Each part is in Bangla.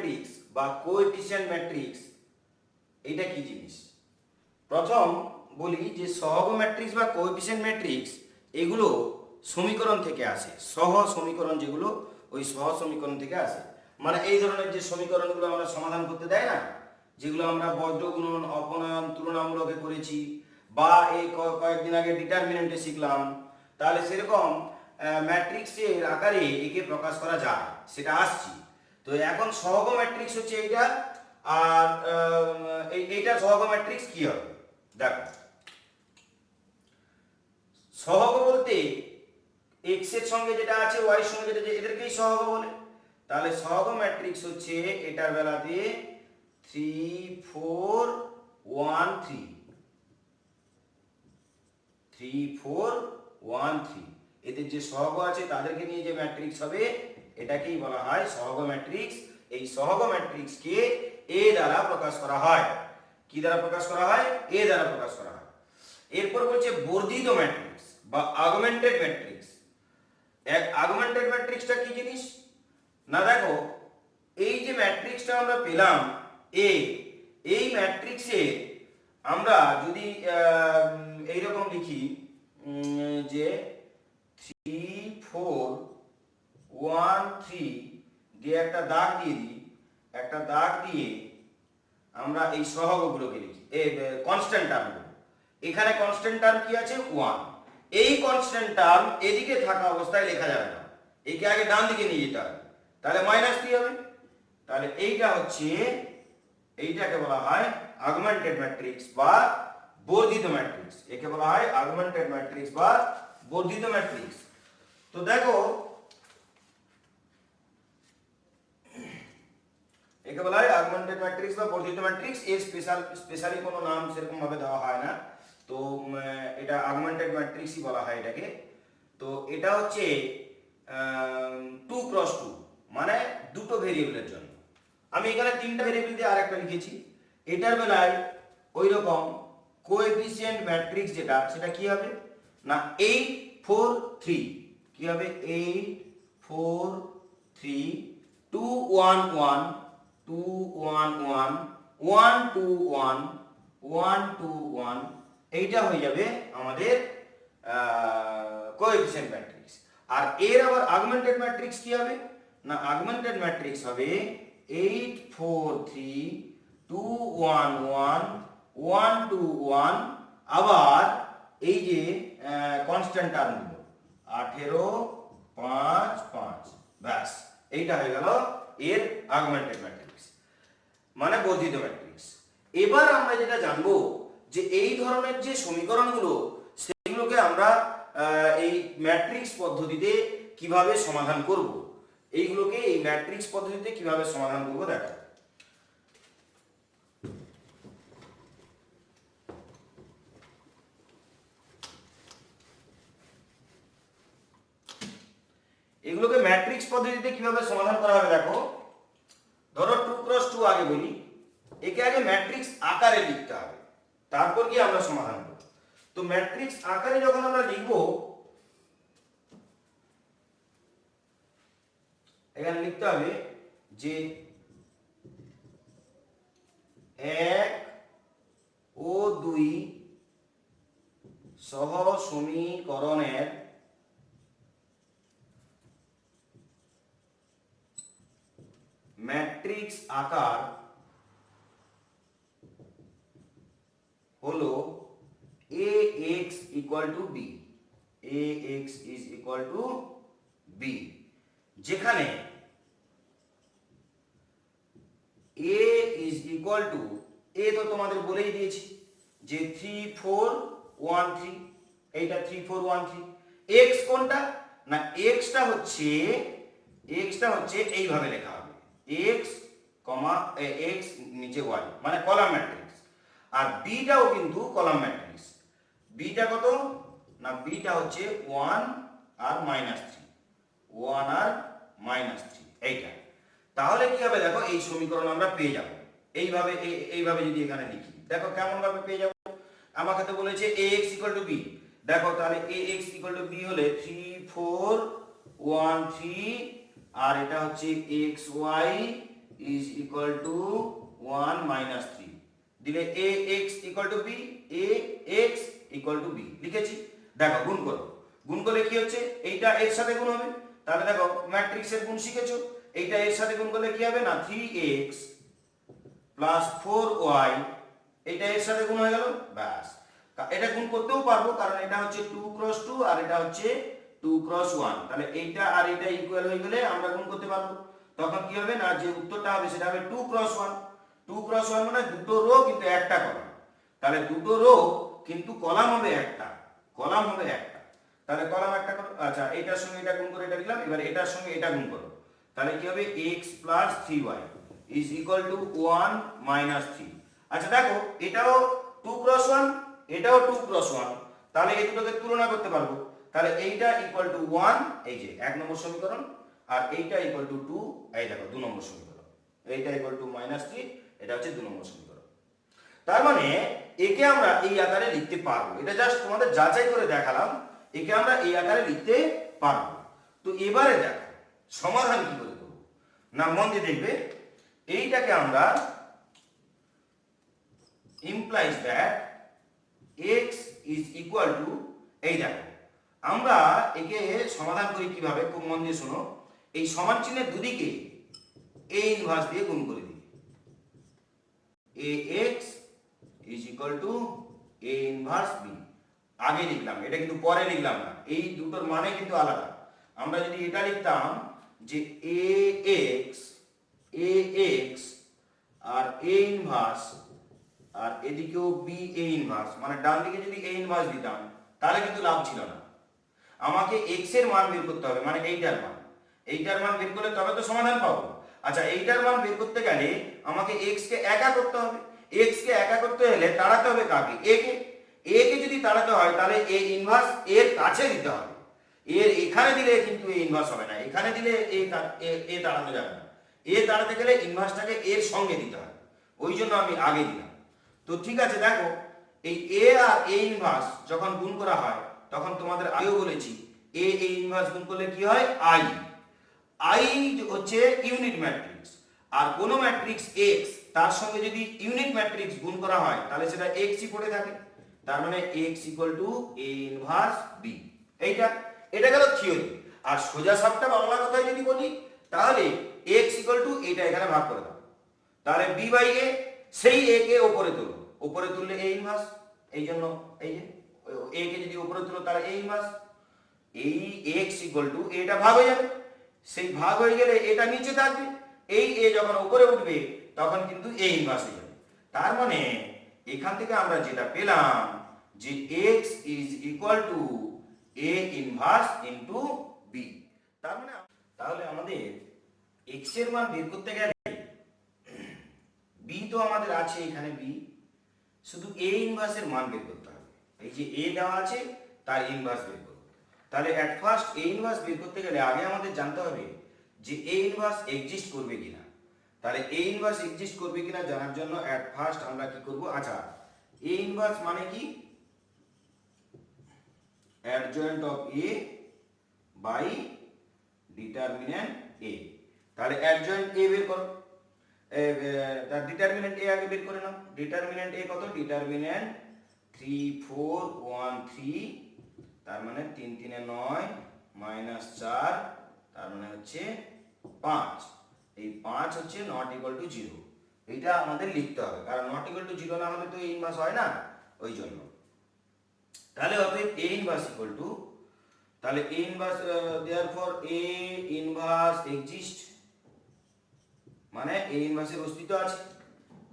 ম্যাট্রিক্স বা কোএফিসিয়েন্ট ম্যাট্রিক্স এটা কি জিনিস? প্রথম বলি যে সহগ ম্যাট্রিক্স বা কোএফিসিয়েন্ট ম্যাট্রিক্স এগুলো সমীকরণ থেকে আসে, সহ সমীকরণ যেগুলো ওই সহ সমীকরণ থেকে আসে। মানে এই ধরনের যে সমীকরণগুলো আমরা সমাধান করতে দেয় না, যেগুলো আমরা বজ্র গুণন, অপনয়ন, তুলনামূলকে করেছি, বা এই কয়েকদিন আগে ডিটারমিনেন্টে শিখলাম, তাহলে সেরকম ম্যাট্রিক্সের আকারে একে প্রকাশ করা যায়, সেটা আসছি। তো এখন সহগ ম্যাট্রিক্স হচ্ছে এইটা, আর এইটা সহগ ম্যাট্রিক্স কি হবে দেখো। সহগ বলতে এক্স এর সঙ্গে যেটা আছে, ওয়াই এর সঙ্গে যেটা, এদেরকেই সহগ বলে। তাহলে সহগ ম্যাট্রিক্স হচ্ছে এটার বেলাতে 3 4 1 3 3 4 1 3, এদের যে সহগ আছে তাদেরকে নিয়ে যে ম্যাট্রিক্স হবে এটাকেই বলা হয় সহগ ম্যাট্রিক্স। এই সহগ ম্যাট্রিক্সকে এ দ্বারা প্রকাশ করা হয়। কি দ্বারা প্রকাশ করা হয়? এ দ্বারা প্রকাশ করা হয়। এরপর বলছে বর্ধিত ম্যাট্রিক্স বা অগমেন্টেড ম্যাট্রিক্স। অগমেন্টেড ম্যাট্রিক্সটা কি জিনিস না, দেখো এই যে ম্যাট্রিক্সটা আমরা পেলাম এ, এই ম্যাট্রিক্সে আমরা যদি এইরকম লিখি যে 3 4 1 3 দিয়ে একটা দাগ দিয়ে দিই, একটা দাগ দিয়ে আমরা এই সহগগুলোকে লিখি, এই কনস্ট্যান্ট টার্মগুলো। এখানে কনস্ট্যান্ট টার্ম কি আছে? 1। এই কনস্ট্যান্ট টার্ম এদিকে থাকা অবস্থায় লেখা যাবে না, একে আগে ডান দিকে নিয়ে যেতে হবে, তাহলে -3 হবে। তাহলে এইটা হচ্ছে, এইটাকে বলা হয় অগমেন্টেড ম্যাট্রিক্স বা বর্ধিত ম্যাট্রিক্স। একে বলা হয় অগমেন্টেড ম্যাট্রিক্স বা বর্ধিত ম্যাট্রিক্স। তো দেখো একে বলা হয় অগমেন্টেড ম্যাট্রিক্স বা বর্ধিত ম্যাট্রিক্স। এর স্পেশালি কোনো নাম সেরকম ভাবে দেওয়া হয় না, তো এটা অগমেন্টেড ম্যাট্রিক্সই বলা হয় এটাকে। তো এটা হচ্ছে 2x2, মানে দুটো ভেরিয়েবলের জন্য। আমি এখানে 3টা ভেরিয়েবল দিয়ে আরেকটা লিখেছি। এটার বেলায় ওই রকম কোএফিসিয়েন্ট ম্যাট্রিক্স যেটা, সেটা কি হবে না 8 4 3, কি হবে 8 4 3 2 1 1 2 1 1 1 2 1 1 2 1, এইটা হয়ে যাবে আমাদের কোএফিসিয়েন্ট ম্যাট্রিক্স। আর এর আবার অগমেন্টেড ম্যাট্রিক্স কি হবে না, অগমেন্টেড ম্যাট্রিক্স হবে 8 4 3 2 1 1 1 2 1, আবার এই যে কনস্ট্যান্ট টার্মগুলো 18 5 5, ব্যাস এইটা হয়ে গেল এর অগমেন্টেড ম্যাট্রিক্স, মানে বর্ধিত ম্যাট্রিক্স। এবার আমরা যেটা জানবো যে এই ধরনের যে সমীকরণগুলো, সেগুলোকে আমরা এই ম্যাট্রিক্স পদ্ধতিতে কিভাবে সমাধান করব, এইগুলোকে এই ম্যাট্রিক্স পদ্ধতিতে কিভাবে সমাধান করব দেখা। এগুলোকে ম্যাট্রিক্স পদ্ধতিতে কিভাবে সমাধান করা হবে দেখো। ধরো 2x2 আগে বলি, একে আগে ম্যাট্রিক্স আকারে লিখতে হবে, তারপর কি আমরা সমাধান করব। তো ম্যাট্রিক্স আকারে যখন আমরা লিখব, এখানে লিখতে হবে যে 1 ও 2 সহ সমীকরণের ম্যাট্রিক্স আকার হলো ax = b, ax = b, যেখানে a তো তোমাদের বলেই দিয়েছি যে 3 4 1 3, এইটা 3 4 1 3। x কোনটা না, xটা হচ্ছে এইভাবে লেখা হবে x, x নিচে y, মানে কলাম ম্যাট্রিক্স। আর বিটাও কিন্তু কলাম ম্যাট্রিক্স। বিটা কত না, বিটা হচ্ছে 1 আর -3, 1 আর -3, এইটা। তাহলে কি হবে দেখো, এই সমীকরণ আমরা পেয়ে যাব এইভাবে যদি এখানে লিখি, দেখো কেমন ভাবে পেয়ে যাব। আমাকে তো বলেছে ax = b, দেখো তাহলে ax = b হলে 3 4 1 3, আর এটা হচ্ছে xy is equal to 1 minus 3 দিলে a x equal to b, a x equal to b লিখেছি। দেখো গুণ করো, গুণ করলে কি হচ্ছে, এইটা এর সাথে গুণ হবে, তাহলে দেখো ম্যাট্রিক্সের গুণ শিখেছো, এইটা এর সাথে গুণ করলে কি হবে না 3x প্লাস 4y, এইটা এর সাথে গুণ হয়ে গেল, ব্যাস। এটা গুণ করতেও পারবো কারণ এটা হচ্ছে 2 ক্রস 2 আর এটা হচ্ছে 2 ক্রস 1, তাহলে এইটা আর এটা ইকুয়াল হয়ে গেলে আমরা গুণ করতে পারবো। তখন কি হবে না যে উত্তরটা হবে সেটা হবে 2 ক্রস 1, 2 ক্রস 1 মানে দুটো রো কিন্তু একটা কলাম, তাহলে দুটো রো কিন্তু কলাম হবে একটা, কলাম হবে একটা, তাহলে কলাম একটা করো। আচ্ছা এটার সঙ্গে এটা গুণ করে এটা দিলাম, এবার এটার সঙ্গে এটা গুণ করো, তাহলে কি হবে x plus 3y is equal to 1 minus 3। আচ্ছা দেখো এটাও 2 ক্রস 1, এটাও 2 ক্রস 1, তাহলে এই দুটোকে তুলনা করতে পারবো, তাহলে এইটা ইকুয়াল টু 1, এই যে 1 নম্বর সমীকরণ, আর এইটা ইকুয়াল টু 2, এই দেখো 2 নম্বর সমীকরণ, এইটা ইকুয়াল টু মাইনাস 3, এটা হচ্ছে 2 নম্বর সমীকরণ। তার মানে একে আমরা এই আকারে লিখতে পারবো, এটা জাস্ট তোমাদের যাচাই করে দেখালাম, একে আমরা এই আকারে লিখতে পারবো। তো এবারে দেখো সমাধান কি করে করব, না মন দিয়ে দেখবে, এইটাকে আমরা implies that x is equal to, এই দেখো আমরা একে সমাধান করি কিভাবে, খুব মন দিয়ে শোনো, এই সমান চিহ্নের দুদিকে a ইনভার্স দিয়ে গুণ করে দিই, ax is equal to a inverse b, আগে লিখলাম, এটা কিন্তু পরে লিখলাম না, এই দুটোর মানে কিন্তু আলাদা। আমরা যদি এটা লিখতাম যে ax আর a ইনভার্স আর এদিকেও বি এ ইনভার্স, মানে ডান দিকে যদি এ ইনভার্স দিতাম তাহলে কিন্তু লাভ ছিল না, আমাকে x এর মান বের করতে হবে, মানে এইটার মান, এইটার মান বের করলে তবে তো সমাধান পাবো। আচ্ছা এইটার মান বের করতে গেলে আমাকে x কে একা করতে হবে, x কে একা করতে হলে তাড়াতে হবে কাকে, a কে, a কে যদি তাড়াতে হয় তাহলে a ইনভার্স এর কাছে দিতে হবে, এর এখানে দিলে কিন্তু a ইনভার্স হবে না, এখানে দিলে a তাড়ানো যাবে না, a তাড়াতে গেলে ইনভার্সটাকে এর সঙ্গে দিতে হয়, ওই জন্য আমি আগে দিলাম। তো ঠিক আছে দেখো এই a আর a ইনভার্স যখন গুণ করা হয় তখন তোমাদের আগেও বলেছি a ইনভার্স গুণ করলে কি হয় i হচ্ছে ইউনিট ম্যাট্রিক্স, আর কোন ম্যাট্রিক্স x তার সঙ্গে যদি ইউনিট ম্যাট্রিক্স গুণ করা হয় তাহলে সেটা x ই পড়ে থাকে, তার মানে x equal two a inverse b, এইটা এটা গেল থিওরি। আর সোজা সাপটা বাংলা কথায় যদি বলি তাহলে x ইকুয়াল টু এটা এখানে ভাগ করে দাও, তাহলে b বাই a, সেই a কে উপরে তোলো, উপরে তুললে a ইনভার্স, এই জন্য এই যে a কে যদি উপরে তুলো তাহলে a ইনভার্স, এই x ইকুয়াল টু এটা ভাগ হয়ে যাবে, সেই ভাগ হয়ে গেলে এটা নিচে থাকবে, এই a যখন উপরে উঠবে তখন কিন্তু a ইনভার্স হয়ে যাবে। তার মানে এখান থেকে আমরা যেটা পেলাম যে x is equal two a inverse into b, তার মানে তাহলে আমাদের x এর মান বের করতে গেলে b তো আমাদের আছে এখানে b, শুধু a ইনভার্সের মান বের করতে হবে, এই যে a দেওয়া আছে তার ইনভার্স বের করব। তাহলে এট ফার্স্ট a ইনভার্স বের করতে গেলে আগে আমাদের জানতে হবে যে a ইনভার্স এক্সিস্ট করবে কিনা, তাহলে a ইনভার্স এক্সিস্ট করবে কিনা জানার জন্য এট ফার্স্ট আমরা কি করব, আচ্ছা a ইনভার্স মানে কি, adjoint of a by determinant a, তাহলে অ্যাডজয়েন্ট a বের করো, তার ডিটারমিন্যান্ট a আগে বের করে নাও, ডিটারমিন্যান্ট a কত, ডিটারমিন্যান্ট 3 4 1 3, তার মানে 3 3 9 মাইনাস 4, তার মানে হচ্ছে 5, এই 5 হচ্ছে নট ইকুয়াল টু 0, এইটা আমাদের লিখতে হবে কারণ নট ইকুয়াল টু 0 না হলে তো a ইনভার্স হয় না, ওই জন্য। তাহলে অতএব a ইনভার্স ইকুয়াল টু, তাহলে a inverse therefore a inverse exist, মানে a ইনভার্সের অস্তিত্ব আছে,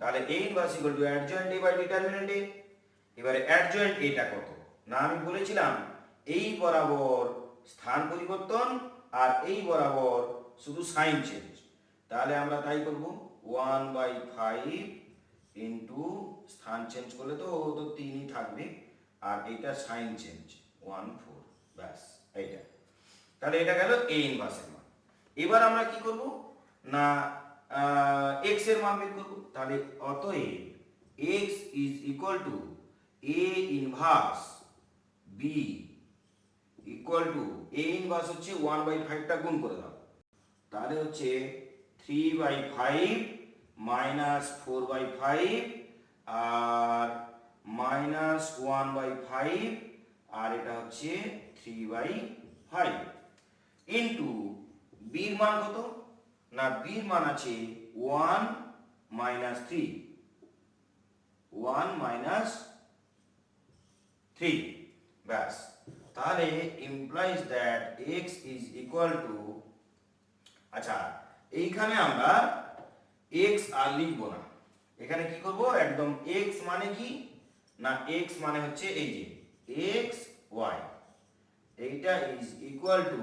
তাহলে a inverse equal to adjoint a by determinant a। এবারে অ্যাডজয়েন্ট এটা কত না, আমি বলেছিলাম এই বরাবর স্থান পরিবর্তন আর এই বরাবর শুধু সাইন চেঞ্জ, তাহলে আমরা তাই করব 1/5 ইনটু স্থান চেঞ্জ করলে তো 3ই থাকবে, আর এইটা সাইন চেঞ্জ 1/4, ব্যাস এইটা, তাহলে এটা গেল a ইনভার্সের মান। এবার আমরা কি করব না x এর মান বের করব, তাহলে অতএব x is equal two a inverse b equal to a inverse হচ্ছে 1/5টা গুণ করে দাও, তাহলে হচ্ছে 3/5 মাইনাস 4/5 আর মাইনাস 1/5 আর এটা হচ্ছে 3/5 ইন্টু বির মান কত না বির মান আছে 1 মাইনাস 3 1 মাইনাস 3 ব্যাস তাহলে implies that x is equal to আচ্ছা এইখানে আমরা x আর লিখব না এখানে কি করব একদম x মানে কি না x মানে হচ্ছে এই যে x y এইটা ইজ ইকুয়াল টু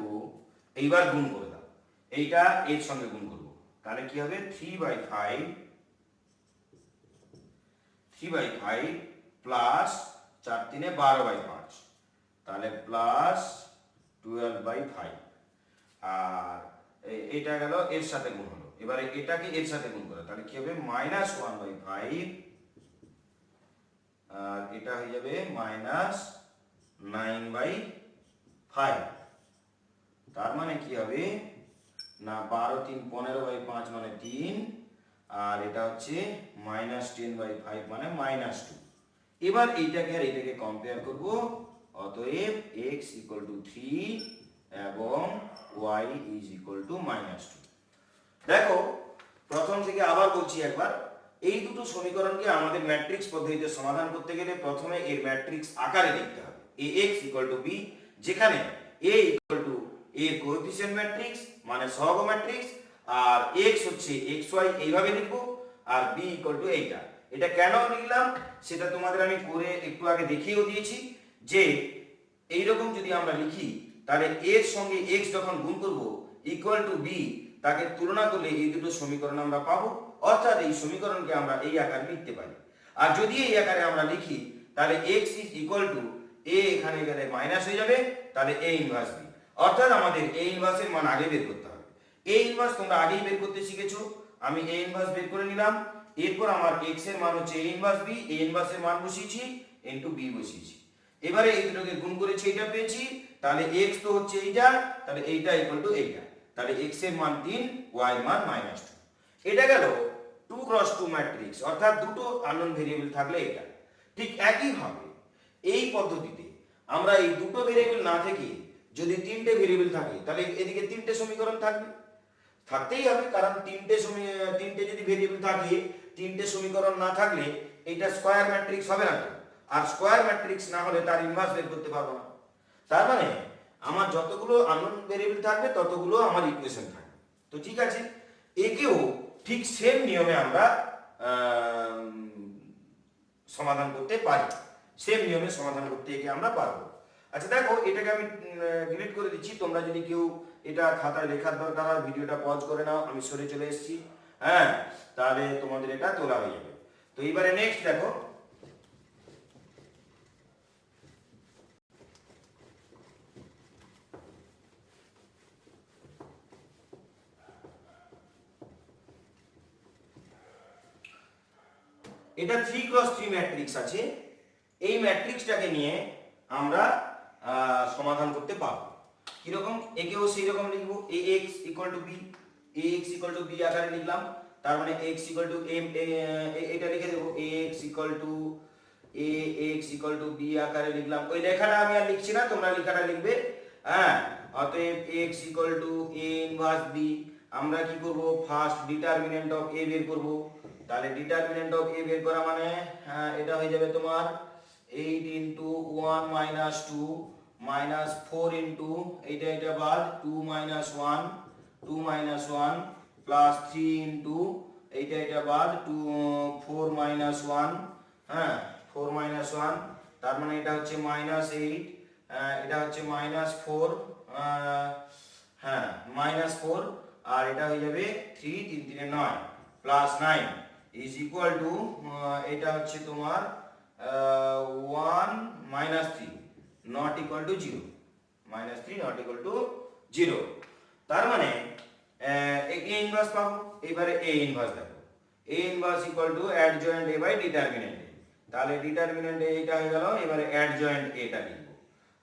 এইবার গুণ করে দাও এইটা এর সঙ্গে গুণ করব তাহলে কি হবে 3/5 প্লাস 4 3 12/5 তাহলে প্লাস 12/5 আর এটা গেল এর সাথে গুণ হলো এবারে এটাকে এর সাথে গুণ করে তাহলে কি হবে মাইনাস 1/5 আর এটা হয়ে যাবে মাইনাস 9/5 তার মানে কি হবে না 12 3 15/5 মানে 3 আর এটা হচ্ছে মাইনাস 10/5 মানে মাইনাস 2 এবার এইটাকে আর এটাকে কম্পেয়ার করব অতএব x ইকুয়াল টু 3 এবং y is equal two minus 2 দেখো প্রথম থেকে আবার বলছি একবার এই দুটো সমীকরণকে আমাদের ম্যাট্রিক্স পদ্ধতিতে সমাধান করতে গেলে প্রথমে এর ম্যাট্রিক্স আকারে লিখতে হবে ax ইকুয়াল টু b যেখানে a ইকুয়াল টু এর কোএফিসিয়েন্ট ম্যাট্রিক্স মানে সহগ ম্যাট্রিক্স আর x হচ্ছে xy এইভাবে লিখব আর b ইকুয়াল টু এইটা এটা কেন লিখলাম সেটা তোমাদের আমি করে একটু আগে দেখিয়েও দিয়েছি যে এই রকম যদি আমরা লিখি তাহলে এর সঙ্গে x যখন গুণ করব ইকুয়াল টু b তাকে তুলনা করলে এই দুটো সমীকরণ আমরা পাবো অর্থাৎ এই সমীকরণকে আমরা এই আকারে লিখতে পারি আর যদি এই আকারে আমরা লিখি তাহলে x is equal two a এখানে গেলে মাইনাস হয়ে যাবে তাহলে a ইনভার্স b অর্থাৎ আমাদের a ইনভার্সের মান আগে বের করতে হবে a ইনভার্স তোমরা আগেই বের করতে শিখেছো আমি a ইনভার্স বের করে নিলাম এরপর আমার x এর মান হচ্ছে a ইনভার্স b a ইনভার্সের মান বসিয়েছি ইনটু b বসিয়েছি এবারে এই দুটোকে গুণ করেছি এটা পেয়েছি তাহলে x তো হচ্ছে এইটা তাহলে এইটা ইকুয়াল টু এইটা তাহলে x এর মান 3 y এর মান -2 এটা গেল 2x2 ম্যাট্রিক্স অর্থাৎ দুটো আননোন ভেরিয়েবল থাকলে এটা ঠিক একই ভাবে এই পদ্ধতিতে আমরা এই দুটো ভেরিয়েবল না থেকে যদি তিনটে ভেরিয়েবল থাকে তাহলে এদিকে তিনটে সমীকরণ থাকবে থাকতেই হবে কারণ তিনটে যদি ভেরিয়েবল থাকে তিনটে সমীকরণ না থাকলে এটা স্কয়ার ম্যাট্রিক্স হবে না আর স্কয়ার ম্যাট্রিক্স না হলে তার ইনভার্স বের করতে পারবো না তার মানে আমার যতগুলো আননোন ভেরিয়েবল থাকবে ততগুলো আমার ইকুয়েশন থাকবে তো ঠিক আছে একেও ঠিক সেম নিয়মে আমরা সমাধান করতে পারি সেম নিয়মে সমাধান করতে একে আমরা পারবো আচ্ছা দেখো এটাকে আমি ডিলিট করে দিচ্ছি তোমরা যদি কেউ এটা খাতায় লেখার দরকার হয় ভিডিওটা পজ করে নাও আমি সরে চলে এসেছি হ্যাঁ তাহলে তোমাদের এটা তোলা হয়ে যাবে তো এবারে নেক্সট দেখো এটা 3x3 ম্যাট্রিক্স আছে এই ম্যাট্রিক্সটাকে নিয়ে আমরা সমাধান করতে পারবো কিরকম একেও সেই রকম লিখবো ax = b ax = b আকারে লিখলাম তার মানে x = m এটা লিখে দেব ax = b আকারে লিখলাম ওই লেখাটা আমি আর লিখছি না তোমরা লেখাটা লিখবে হ্যাঁ অতএব x = a ইনভার্স b আমরা কি করব ফার্স্ট ডিটারমিনেন্ট অফ a বের করব তাহলে ডিটারমিনেন্ট অফ a বের করা মানে এটা হয়ে যাবে তোমার 8 * 1 - 2 -4 ইনটু এটা বাদ 2 - 1 2 - 1 প্লাস 3 ইনটু এটা বাদ 4 - 1 হ্যাঁ 4 - 1 তার মানে এটা হচ্ছে -8 এটা হচ্ছে -4 হ্যাঁ -4 আর এটা হয়ে যাবে 3 3 3 9 প্লাস 9 ইজ ইকুয়াল টু এটা হচ্ছে তোমার 1 - 3 not equal to 0 -3 not equal to 0 তার মানে a ইনভার্স পাবো এবারে a ইনভার্স দেখো a inverse equal to adjoint a by determinant a তাহলে ডিটারমিনেন্ট a এটা হয়ে গেল এবারে অ্যাডজয়েন্ট a টা লিখব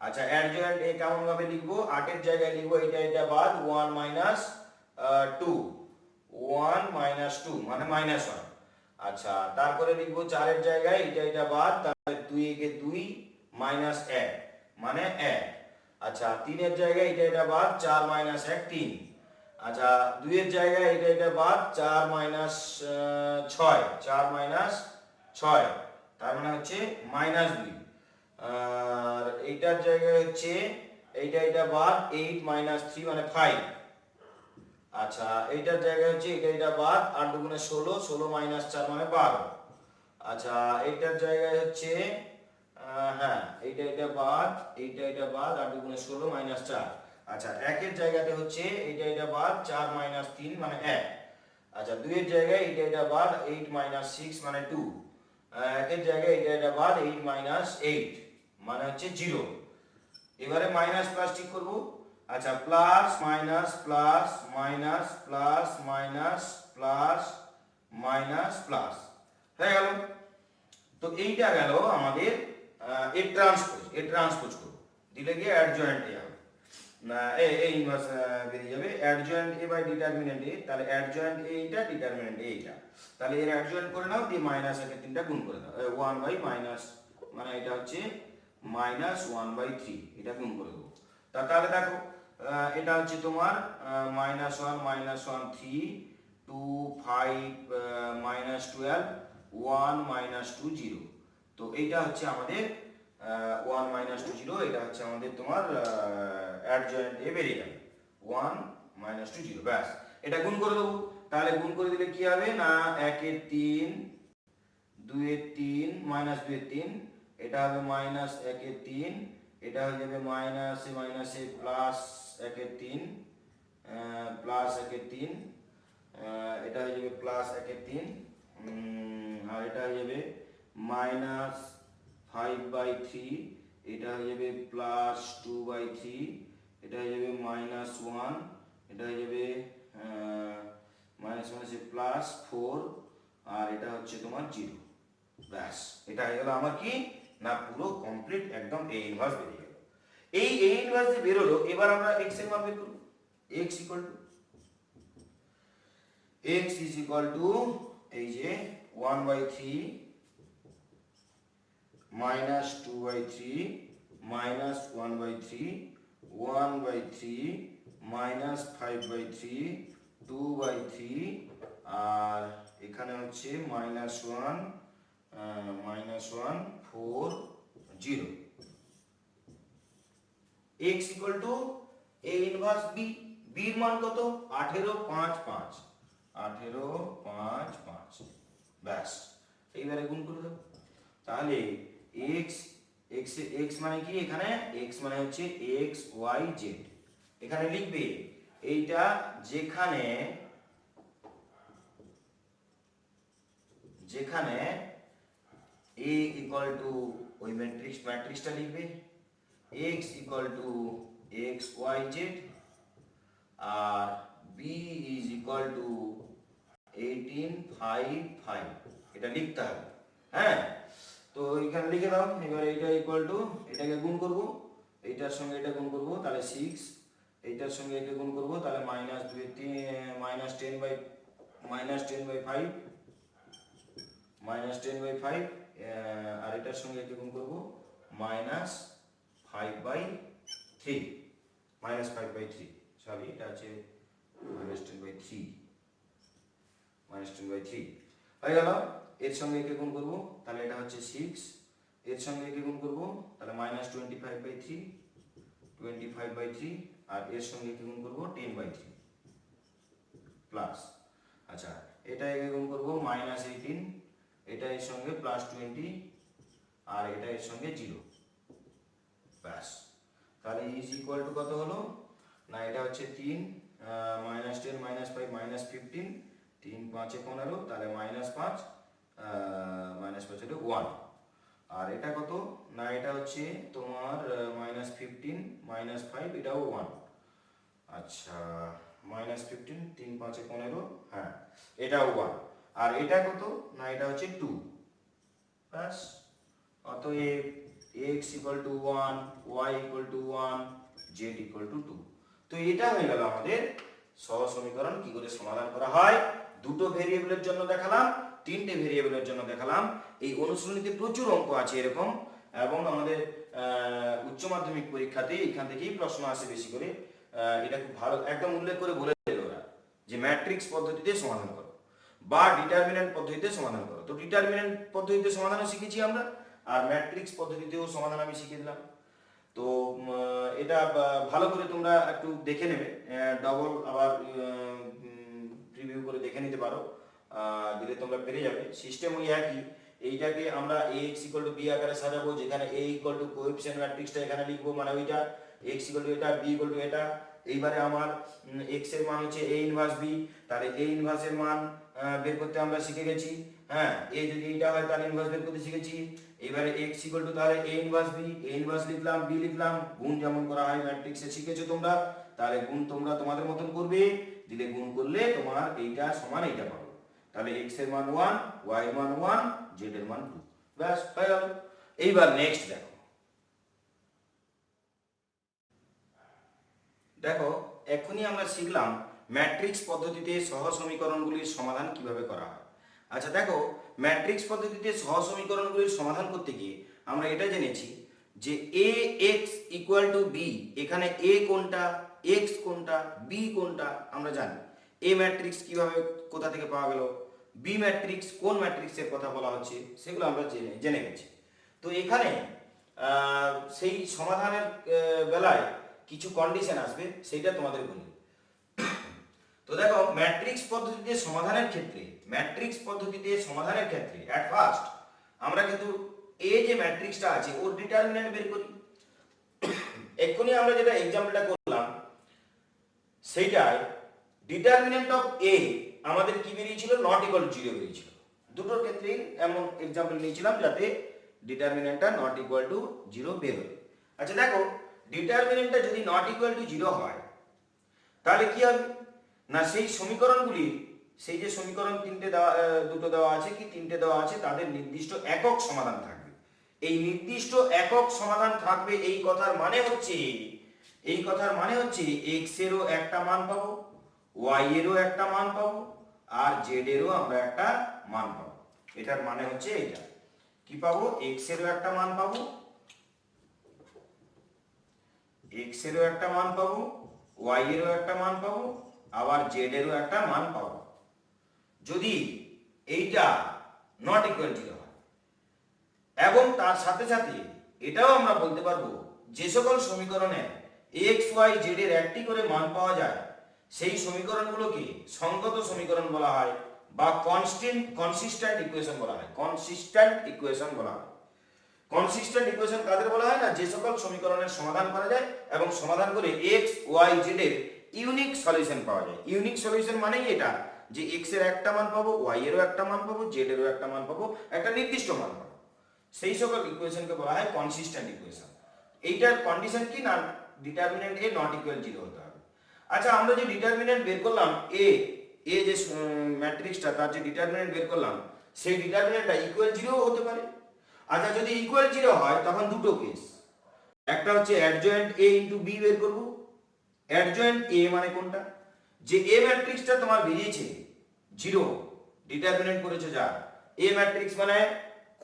আচ্ছা অ্যাডজয়েন্ট a কেমন ভাবে লিখব 8 এর জায়গায় লিখব এটা বাদ 1 - 2 1 মাইনাস 2 মানে মাইনাস 1। আচ্ছা, তারপরে লিখবো 4 এর জায়গায় এটা বাদ, তাহলে 2 একে 2 মাইনাস 1 মানে 1। আচ্ছা, 3 এর জায়গায় এটা বাদ, 4 মাইনাস 1 3। আচ্ছা, 2 এর জায়গায় এটা বাদ, 4 মাইনাস 6 4 মাইনাস 6 তার মানে হচ্ছে মাইনাস 2। আর এইটার জায়গায় হচ্ছে এটা বাদ, 8 মাইনাস 3 মানে 5। আচ্ছা, এইটার জায়গায় হচ্ছে এটা বাদ, 8 দুগুণে 16 16 মাইনাস 4 মানে 12। আচ্ছা, এইটার জায়গায় হচ্ছে হ্যাঁ এটা বাদ, এটা বাদ, 8 দুগুণে 16 মাইনাস 4। আচ্ছা, 1 এর জায়গাতে হচ্ছে এটা বাদ, 4 মাইনাস 3 মানে 1। আচ্ছা, 2 এর জায়গায় এটা বাদ, 8 মাইনাস 6 মানে 2। 1 এর জায়গায় এটা বাদ, 8 মাইনাস 8 মানে হচ্ছে 0। এবারে মাইনাস প্লাস ঠিক করব। আচ্ছা, plus minus plus minus plus minus plus minus plus হয়ে গেল। তো এইটা গেল আমাদের এর ট্রান্সপোজ করব, দিলে গিয়ে অ্যাডজয়েন্ট এ হবে না, এই ইনভার্স বেরিয়ে যাবে অ্যাডজয়েন্ট এ বাই ডিটারমিনেন্ট এ। তাহলে অ্যাডজয়েন্ট এ এইটা, ডিটারমিনেন্ট এ এইটা, তাহলে এর অ্যাডজয়েন্ট করে নাও, দিয়ে মাইনাস এর তিনটা গুণ করে দাও, 1 বাই মাইনাস মানে এটা হচ্ছে মাইনাস 1/3, এটা গুণ করে দেবো। তাহলে দেখো এটা হচ্ছে তোমার মাইনাস 1 মাইনাস 1 3 2 5 মাইনাস 12 1 মাইনাস 2 0। তো এইটা হচ্ছে আমাদের 1 মাইনাস 2 0, এটা হচ্ছে আমাদের তোমার অ্যাডজয়েন্ট এ বেরিয়ে গেল 1 মাইনাস 2 0। ব্যাস, এটা গুণ করে দেবো। তাহলে গুণ করে দিলে কি হবে না, 1 এর 3 2 এর 3 মাইনাস 2 এর 3, এটা হবে মাইনাস 1 এর 3, এটা হয়ে যাবে মাইনাসে মাইনাসে প্লাস 1 এর 3 প্লাস 1 এর 3, এটা হয়ে যাবে প্লাস 1 এর 3, আর এটা হয়ে যাবে মাইনাস 5/3, এটা হয়ে যাবে প্লাস 2/3, এটা হয়ে যাবে মাইনাস 1, এটা হয়ে যাবে মাইনাস মাইনাসে প্লাস 4, আর এটা হচ্ছে তোমার 0। ব্যাস, এটা হয়ে গেল আমার কি না পুরো কমপ্লিট একদম এ ইনভার্স বেরিয়ে গেল। এই এ ইনভার্স যে বেরোলো, এবার আমরা x এর মান বের করব। x ইকুয়াল টু এই যে 1/3 মাইনাস 2/3 মাইনাস 1/3 1/3 মাইনাস 5/3 2/3, আর এখানে হচ্ছে minus 1 4 0। x equal two a inverse b, b এর মান কত 18 5 5 18 5 5। ব্যাস, এইবারে গুণ করে দাও। তাহলে x x মানে কি, এখানে x মানে হচ্ছে x y z। এখানে লিখবে এইটা যেখানে a ইকুয়াল টু ওই ম্যাট্রিক্সটা লিখবে x equal to x y z, আর b ইজ ইকুয়াল টু 18 5 5, এটা লিখতে হবে। হ্যাঁ, তো এখানে লিখে দাও। এবার এটা ইকুয়াল টু, এটাকে গুণ করব, এইটার সঙ্গে এটা গুণ করব, তাহলে 6, এইটার সঙ্গে এটা গুণ করব, তাহলে মাইনাস 2 মাইনাস 10/5 আর এটার সঙ্গে এটা গুণ করব মাইনাস 5/3 সরি, এটা আছে -10/3 হয়ে গেল। এর সঙ্গে একে গুণ করব, তাহলে এটা হচ্ছে 6, এর সঙ্গে একে গুণ করব, তাহলে -25/3 আর এর সঙ্গে একে গুণ করব 10/3 প্লাস। আচ্ছা, এটা একে গুণ করব -18, এটা এর সঙ্গে +20, আর এটা এর সঙ্গে 0। ব্যাস, তাহলে ইজ ইকুয়াল টু কত হলো না, এটা হচ্ছে 3 -10 -5 -15 3 5 15, তাহলে -5 হলো 1। আর এটা কত না, এটা হচ্ছে তোমার -15 -5, এটাও 1। আচ্ছা, -15 3 5 15, হ্যাঁ এটাও 1। আর এটা কত না, এটা হচ্ছে 2। ব্যাস, অতএব x equal to 1, y equal to 1, z equal to 2। তো এটা হয়ে গেল আমাদের সহজ সমীকরণ কি করে সমাধান করা হয়, দুটো ভেরিয়েবলের জন্য দেখালাম, তিনটে ভেরিয়েবলের জন্য দেখালাম। এই অনুশীলনীতে প্রচুর অঙ্ক আছে এরকম, এবং আমাদের উচ্চ মাধ্যমিক পরীক্ষাতে এখান থেকেই প্রশ্ন আসে বেশি করে। এটা খুব ভালো একদম উল্লেখ করে বলে দিল ওরা যে ম্যাট্রিক্স পদ্ধতিতে সমাধান করো বা ডিটারমিনেন্ট পদ্ধতিতে সমাধান করো। তো ডিটারমিনেন্ট পদ্ধতিতে সমাধানও শিখেছি আমরা, আর ম্যাট্রিক্স পদ্ধতিতেও সমাধান আমি শিখিয়ে দিলাম। তো এটা ভালো করে তোমরা একটু দেখে নেবে, ডবল আবার প্রিভিউ করে দেখে নিতে পারো, দিলে তোমরা পেরে যাবে। সিস্টেম ওই একই। এইটাকে আমরা ax = b আকারে সাজাবো, যেখানে a = কোএফিসিয়েন্ট ম্যাট্রিক্সটা এখানে লিখবো, মানে ওইটা x = এটা, b = এটা। এইবারে আমার x এর মান হচ্ছে a ইনভার্স b, তাহলে a ইনভার্সের মান বের করতে আমরা শিখে গেছি। হ্যাঁ, a যদি এটা হয় তাহলে ইনভার্স বের করতে শিখেছি। এবারে x = তাহলে a inverse b, a inverse লিখলাম, b লিখলাম। গুণ যেমন করা হয় ম্যাট্রিক্সে শিখেছো তোমরা, তাহলে গুণ তোমরা তোমাদের মতন করবে, দিলে গুণ করলে তোমার এইটা সমান এইটা পাবে। তাহলে x এর মান 1, y এর মান 1, z এর মান 2, ব্যাস হয়ে গেল। এইবার নেক্সট দেখো, দেখো এখনই আমরা শিখলাম ম্যাট্রিক্স পদ্ধতিতে সহজ সমীকরণগুলির সমাধান কিভাবে করা হয়। আচ্ছা দেখো, ম্যাট্রিক্স পদ্ধতিতে সহজ সমীকরণগুলির সমাধান করতে গিয়ে আমরা এটা জেনেছি যে ax = b, এখানে a কোনটা, x কোনটা, b কোনটা আমরা জানি। a ম্যাট্রিক্স কিভাবে কোথা থেকে পাওয়া গেল, b ম্যাট্রিক্স কোন ম্যাট্রিক্সের কথা বলা হচ্ছে, সেগুলো আমরা জেনে গেছি। তো এখানে সেই সমাধানের বেলায় কিছু কন্ডিশন আসবে, সেটা তোমাদের বলি। তো দেখো, ম্যাট্রিক্স পদ্ধতিতে সমাধানের ক্ষেত্রে অ্যাট ফার্স্ট আমরা কিন্তু এ যে ম্যাট্রিক্সটা আছে ওর ডিটারমিনেন্ট বের করি। এক্ষুনি আমরা যেটা এক্সাম্পলটা করলাম সেইটাই ডিটারমিনেন্ট অফ এ আমাদের কি বেরিয়েছিল, নট ইকুয়াল টু 0 বেরিয়েছিল। দুটোর ক্ষেত্রেই এমন এক্সাম্পল নিয়েছিলাম যাতে ডিটারমিনেন্টটা নট ইকুয়াল টু 0 বের হয়। আচ্ছা দেখো, ডিটারমিনেন্টটা যদি নট ইকুয়াল টু 0 হয় তাহলে কি হবে না, সেই সমীকরণগুলি, সেই যে সমীকরণ দুটো দেওয়া আছে কি তিনটে দেওয়া আছে, তাদের নির্দিষ্ট একক সমাধান থাকবে। এই নির্দিষ্ট একক সমাধান থাকবে, এই কথার মানে হচ্ছে x এরও একটা মান পাবো, y এরও একটা মান পাবো, আর z এরও আমরা একটা মান পাবো। এটার মানে হচ্ছে এটা কি পাবো, x এরও একটা মান পাবো, x এরও একটা মান পাবো, y এরও একটা মান পাবো, আবার z এরও একটা মান পাবো, যদি এইটা নট ইকুয়াল টু 0 হয়। এবং তার সাথে সাথে এটাও আমরা বলতে পারবো, যে সকল সমীকরণে x y z এর একটি করে মান পাওয়া যায় সেই সমীকরণগুলোকে সঙ্গত সমীকরণ বলা হয় বা কনসিস্টেন্ট ইকুয়েশন বলা হয়। কনসিস্টেন্ট ইকুয়েশন কাদের বলা হয় না, যে সকল সমীকরণের সমাধান করা যায় এবং সমাধান করে x y z এর ইউনিক সলিউশন পাওয়া যায়। ইউনিক সলিউশন মানেই এটা যে x এর একটা মান পাবো, y এরও একটা মান পাবো, z এরও একটা মান পাবো, একটা নির্দিষ্ট মান পাবো। সেই সকল ইকুয়েশনকে বলা হয় কনসিস্টেন্ট ইকুয়েশন। এইটার কন্ডিশন কি না, ডিটারমিনেন্ট a নট ইকুয়াল 0 হতে হবে। আচ্ছা, আমরা যে ডিটারমিনেন্ট বের করলাম a যে ম্যাট্রিক্সটা, তার যে ডিটারমিনেন্ট বের করলাম, সেই ডিটারমিনেন্টটা ইকুয়াল 0 হতে পারে। আচ্ছা, যদি ইকুয়াল 0 হয় তখন দুটো কেস, একটা হচ্ছে অ্যাডজয়েন্ট a * b বের করব। অ্যাডজয়েন্ট a মানে কোনটা, যে a ম্যাট্রিক্সটা তোমার বেরিয়েছে 0, ডিটারমিনেন্ট করেছে যা a ম্যাট্রিক্স মানে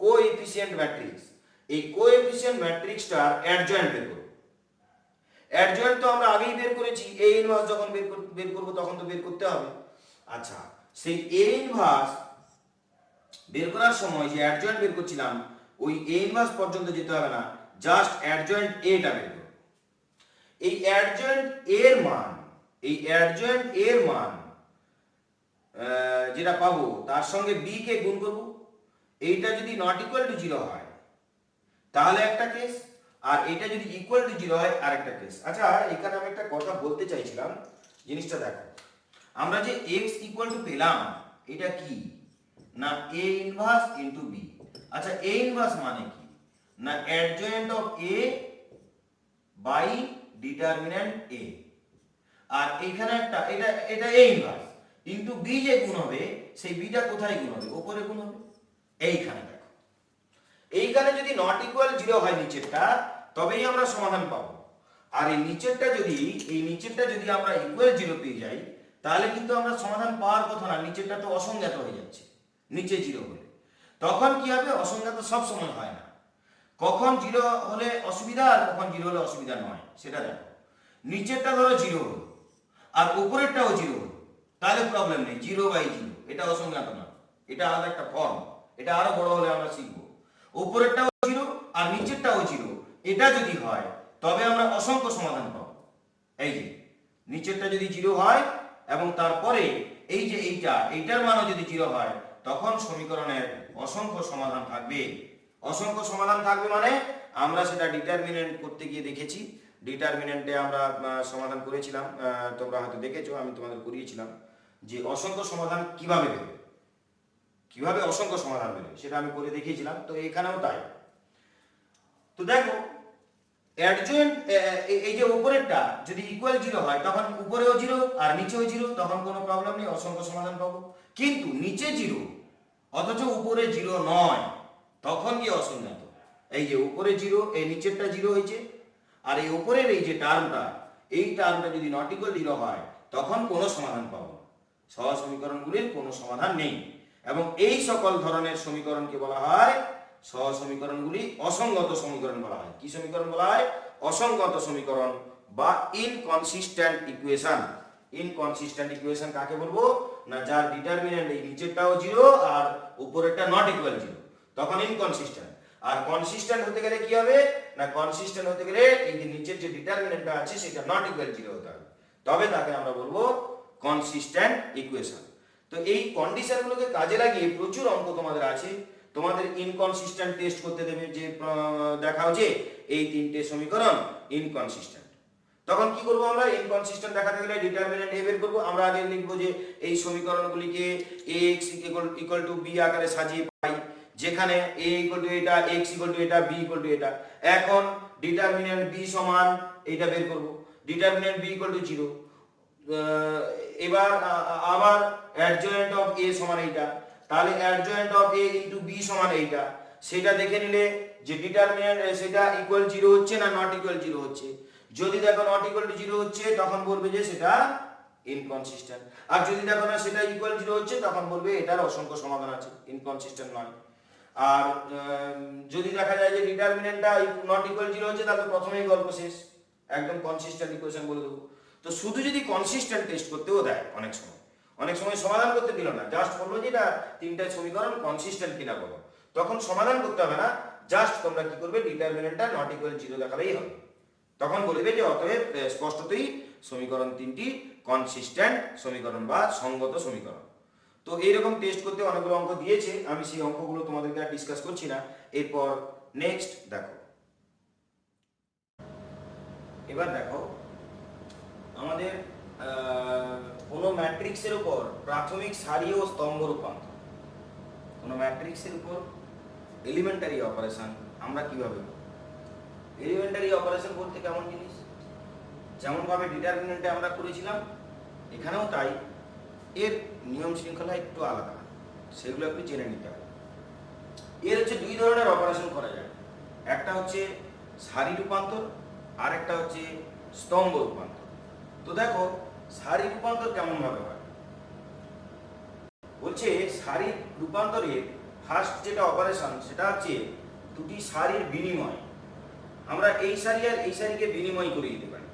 কোএফিসিয়েন্ট ম্যাট্রিক্স, এই কোএফিসিয়েন্ট ম্যাট্রিক্সটার অ্যাডজয়েন্ট বের করব। অ্যাডজয়েন্ট তো আমরা আগেই বের করেছি, a ইনভার্স যখন বের করব তখন তো বের করতে হবে। আচ্ছা, সেই a ইনভার্স বের করার সময় যে অ্যাডজয়েন্ট বের করছিলাম, ওই a ইনভার্স পর্যন্ত যেতে হবে না, জাস্ট অ্যাডজয়েন্ট a টা বের করব। এই অ্যাডজয়েন্ট এর মান যেটা পাবো তার সঙ্গে b কে গুণ করব। এইটা যদি নট ইকুয়াল টু 0 হয় তাহলে একটা কেস, আর এটা যদি ইকুয়াল টু 0 হয় আরেকটা কেস। আচ্ছা, এখানে আমি একটা কথা বলতে চাইছিলাম, জিনিসটা দেখো, আমরা যে x ইকুয়াল টু পেলাম এটা কি না, a ইনভার্স ইনটু b। আচ্ছা, a ইনভার্স মানে কি না, adjoint of a by determinant a। আর এখানে একটা এটা a ইনভার্স ইনটু b, যে গুণ হবে সেই bটা কোথায় গুণ হবে, উপরে গুণ হবে। এইখানে দেখো, এইখানে যদি নট ইকুয়াল 0 হয় নিচেরটা, তবেই আমরা সমাধান পাবো। আর এই নিচেরটা যদি আমরা ইকুয়াল 0 পেয়ে যাই, তাহলে কিন্তু আমরা সমাধান পাওয়ার কথা না, নিচেরটা তো অসংজ্ঞাত হয়ে যাচ্ছে নিচে জিরো হলে। তখন কি হবে, অসংজ্ঞাত সব সময় হয় না, কখন জিরো হলে অসুবিধা আর কখন জিরো হলে অসুবিধা নয় সেটা দেখো। নিচেরটা ধরো জিরো হলো আর উপরেরটাও জিরো হলো, তাহলে প্রবলেম নেই, জিরো বাই জিরো, এটা অসংজ্ঞাত না, এটা আলাদা একটা ফর্ম, এটা আরো বড় হলে আমরা শিখবো। উপরেরটাও জিরো আর নিচেরটাও জিরো, এটা যদি হয় তবে আমরা অসংখ্য সমাধান পাবো। এই যে নিচেরটা যদি জিরো হয় এবং তারপরে এই যে এইটার মানও যদি জিরো হয়, তখন সমীকরণের অসংখ্য সমাধান থাকবে। অসংখ্য সমাধান থাকবে মানে আমরা সেটা ডিটারমিনেন্ট করতে গিয়ে দেখেছি, ডিটারমিনেন্টে আমরা সমাধান করেছিলাম, তোমরা হয়তো দেখেছো, আমি তোমাদের করিয়েছিলাম যে অসংখ্য সমাধান কিভাবে বেরোবে, কিভাবে অসংখ্য সমাধান বেরোবে সেটা আমি করে দেখিয়েছিলাম। তো এখানেও তাই। তো দেখো অ্যাডজয়েন্ট, এই যে উপরেরটা যদি ইকুয়াল জিরো হয় তখন উপরেও জিরো আর নিচেও জিরো, তখন কোনো প্রবলেম নেই, অসংখ্য সমাধান পাবো। কিন্তু নিচে জিরো অথচ উপরে জিরো নয়, তখন কি অসংজ্ঞাত। এই যে উপরে জিরো, এই নিচেরটা জিরো হয়েছে, আর এই উপরের এই যে টার্মটা, এই টার্মটা যদি নট ইকুয়াল জিরো হয় তখন কোনো সমাধান পাবো না, সহজ সমীকরণগুলির কোনো সমাধান নেই। এবং এই সকল ধরনের সমীকরণকে বলা হয়, সহজ সমীকরণগুলি অসঙ্গত সমীকরণ বলা হয়। কি সমীকরণ বলা হয়? অসঙ্গত সমীকরণ বা ইনকনসিস্টেন্ট ইকুয়েশন। ইনকনসিস্টেন্ট ইকুয়েশন কাকে বলবো না, যার ডিটারমিনেন্ট এই নিচেরটাও জিরো আর উপরেরটা নট ইকুয়াল জিরো, তখন ইনকনসিস্টেন্ট। আর কনসিস্টেন্ট হতে গেলে কি হবে না, কনসিস্টেন্ট হতে গেলে এই যে নিচের যে ডিটারমিনেন্টটা আছে সেটা নট ইকুয়াল জিরো হতে হবে, তবে তাকে আমরা বলবো কনসিস্টেন্ট ইকুয়েশন। তো এই কন্ডিশনগুলোকে কাজে লাগিয়ে প্রচুর অঙ্ক তোমাদের আছে। তোমাদের ইনকনসিস্টেন্ট টেস্ট করতে দেবে, যে দেখাও যে এই তিনটে সমীকরণ ইনকনসিস্টেন্ট। তখন কি করব আমরা, ইনকনসিস্টেন্ট দেখাতে গেলে ডিটারমিনেন্ট এ বের করব। আমরা আগে লিখব যে এই সমীকরণগুলিকে ax ইকুয়াল টু b আকারে সাজিয়ে পাই, যেখানে a ইকুয়াল টু এটা, x ইকুয়াল টু এটা, b ইকুয়াল টু এটা। এখন ডিটারমিনেন্ট b সমান এইটা বের করব, ডিটারমিনেন্ট b ইকুয়াল টু 0। এবার আবার অ্যাডজয়েন্ট অফ a সমান এইটা, তাহলে adjoint of a into b সমান এইটা। সেটা দেখে নিলে যে ডিটারমিনেন্ট সেটা ইকুয়াল 0 হচ্ছে না নট ইকুয়াল 0 হচ্ছে। যদি দেখো নট ইকুয়াল টু 0 হচ্ছে তখন বলবে যে সেটা ইনকনসিস্টেন্ট, আর যদি দেখো না সেটা ইকুয়াল 0 হচ্ছে তখন বলবে এটার অসংখ্য সমাধান আছে, ইনকনসিস্টেন্ট নয়। আর যদি দেখা যায় যে ডিটারমিনেন্টটা নট ইকুয়াল 0 হচ্ছে, তাহলে প্রথমেই গল্প শেষ, একদম কনসিস্টেন্ট ইকুয়েশন বলে দেবো। তো শুধু যদি কনসিস্টেন্ট টেস্ট করতেও দেয় অনেক সময় সমাধান করতে দিল না, জাস্ট বললো যে এটা তিনটা সমীকরণ কনসিস্টেন্ট কিনা বলো, তখন সমাধান করতে হবে না, জাস্ট তোমরা কি করবে, ডিটারমিনেন্টটা নট ইকুয়াল 0 দেখালেই হবে। তখন বলবে যে অতএব স্পষ্টতই সমীকরণ তিনটি কনসিস্টেন্ট সমীকরণ বা সঙ্গত সমীকরণ। তো এইরকম টেস্ট করতে অনেকগুলো অঙ্ক দিয়েছে, আমি সেই অঙ্কগুলো তোমাদেরকে আর ডিসকাস করছি না। এরপর নেক্সট দেখো, এবার দেখো আমাদের কোনো ম্যাট্রিক্সের উপর প্রাথমিক সারি ও স্তম্ভ রূপান্তর, কোনো ম্যাট্রিক্সের উপর এলিমেন্টারি অপারেশন আমরা কিভাবে করব। এলিমেন্টারি অপারেশন বলতে কেমন জিনিস, যেমন ভাবে ডিটারমিনেন্টে আমরা করেছিলাম এখানেও তাই, এর নিয়ম শৃঙ্খলা একটু আলাদা, সেগুলো একটু জেনে নিতে হবে। এর হচ্ছে দুই ধরনের অপারেশন করা যায়, একটা হচ্ছে সারি রূপান্তর আর একটা হচ্ছে স্তম্ভ রূপান্তর। তো দেখো সারি রূপান্তর কেমন ভাবে হয়, বলছে সারি রূপান্তরের ফার্স্ট যেটা অপারেশন সেটা হচ্ছে দুটি সারির বিনিময়। আমরা এই সারি আর এই সারিকে বিনিময় করে দিতে পারি।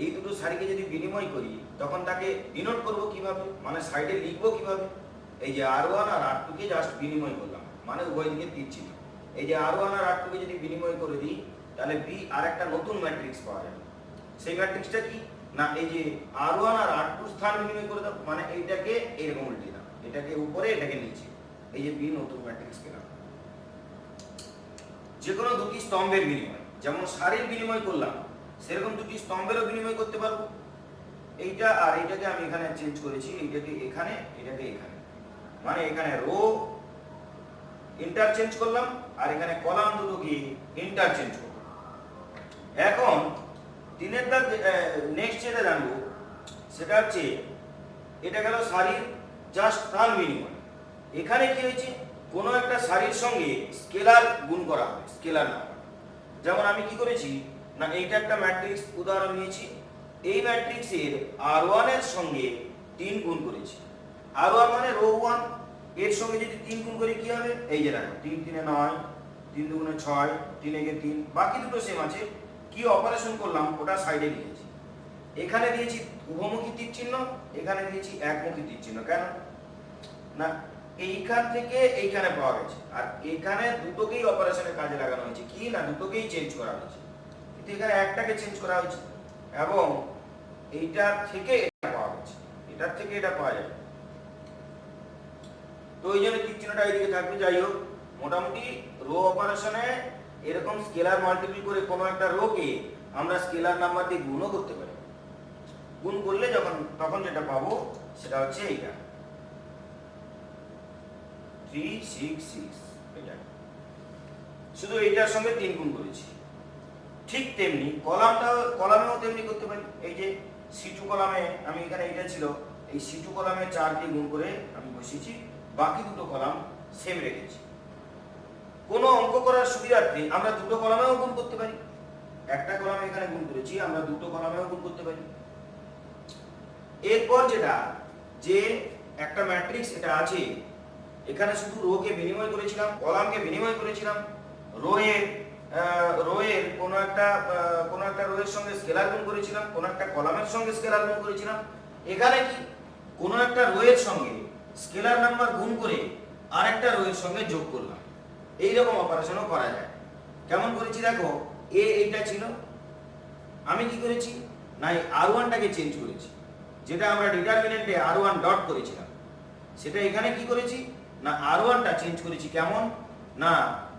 এই দুটো সারিকে যদি বিনিময় করি তখন তাকে ডিনোট করব কিভাবে, মানে সাইডে লিখবো কিভাবে, এই যে r1 আর r2 কে জাস্ট বিনিময় করলাম, মানে উভয় দিকে তীর চিহ্ন। এই যে r1 আর r2 কে যদি বিনিময় করে দিই তাহলে b আর একটা নতুন ম্যাট্রিক্স পাওয়া যাবে। সেই ম্যাট্রিক্সটা কি না, এই যে r1 আর r2 স্থান বিনিময় করে দাও, মানে এইটাকে এরকম উল্টে দাও, এটাকে উপরে এটাকে নিচে, এই যে b নতুন ম্যাট্রিক্স পেলাম। যে কোনো দুটি স্তম্ভের বিনিময়, যেমন সারির বিনিময় করলাম সেরকম দুটি স্তম্ভেরও বিনিময় করতে পারবো। এইটা আর এইটাকে আমি এখানে চেঞ্জ করেছি, এইটাকে এখানে এটাকে এখানে, মানে এখানে রো ইন্টারচেঞ্জ করলাম আর এখানে কলাম দুটোকে ইন্টারচেঞ্জ করলাম। এখন তিনের দাগ নেক্সট যেটা জানবো সেটা হচ্ছে এটা গেল সারির জাস্ট স্থান বিনিময়। এখানে কি হয়েছে, কোনো একটা সারির সঙ্গে স্কেলার গুণ করা হবে, স্কেলার নাম্বার। যেমন আমি কি করেছি না, এইটা একটা ম্যাট্রিক্স উদাহরণ নিয়েছি, এই ম্যাট্রিক্সের R1 এর সঙ্গে 3 গুণ করেছি। R1 মানে রো 1, এর সঙ্গে যদি 3 গুণ করি কি হবে? এই যে দেখো 3 3 9, 3 2 6, 3 1 3, বাকি দুটো সেম আছে। কি অপারেশন করলাম ওটা সাইডে লিখেছি। এখানে দিয়েছি উভমুখী তীর চিহ্ন, এখানে দিয়েছি একমুখী তীর চিহ্ন। কেন না এইখান থেকে এইখানে পাওয়া গেছে, আর এখানে দুটোকেই অপারেশনের কাজে লাগানো হয়েছে। কি না দুটোকেই চেঞ্জ করা হয়েছে, কিন্তু এখানে একটাকে চেঞ্জ করা হয়েছে এবং এইটার থেকে এটা পাওয়া গেছে, এটার থেকে এটা পাওয়া যাবে। তো এই জন্য তীর চিহ্নটা এইদিকে থাকবে। যাই হোক, মোটামুটি রো অপারেশনে এরকম স্কেলার মাল্টিপল করে কোনো একটা রোকে আমরা স্কেলার নাম্বার দিয়ে গুণও করতে পারি। গুণ করলে তখন যেটা পাবো সেটা হচ্ছে এইটা 3 6 6, এটা শুধু এইটার সঙ্গে 3 গুণ করেছি। ঠিক তেমনি কলামেও তেমনি করতে পারি। এই যে C2 কলামে আমি এখানে এইটা ছিল, এই C2 কলামে 4 দিয়ে গুণ করে আমি বসিয়েছি, বাকি দুটো কলাম সেম রেখেছি। কোনো অঙ্ক করার সুবিধার্থে আমরা দুটো কলামেও গুণ করতে পারি। একটা কলামে এখানে গুণ করেছি, আমরা দুটো কলামেও গুণ করতে পারি। এরপর যেটা, যে একটা ম্যাট্রিক্স এটা আছে, এখানে শুধু রোকে বিনিময় করেছিলাম, কলামকে বিনিময় করেছিলাম। রোয়ের কোনো একটা রোয়ের সঙ্গে স্কেলার গুণ করেছিলাম, কোনো একটা কলামের সঙ্গে স্কেলার গুণ করেছিলাম। এখানে কি কোনো একটা রোয়ের সঙ্গে স্কেলার নাম্বার গুণ করে আরেকটা রোয়ের সঙ্গে যোগ করলাম। এইরকম অপারেশনও করা যায়। কেমন করেছি দেখো, এইটা ছিল, আমি কি করেছি না R1টাকে চেঞ্জ করেছি। যেটা আমরা ডিটারমিনেন্টে R1 ডট করেছিলাম, সেটা এখানে কি করেছি না R1টা চেঞ্জ করেছি। কেমন না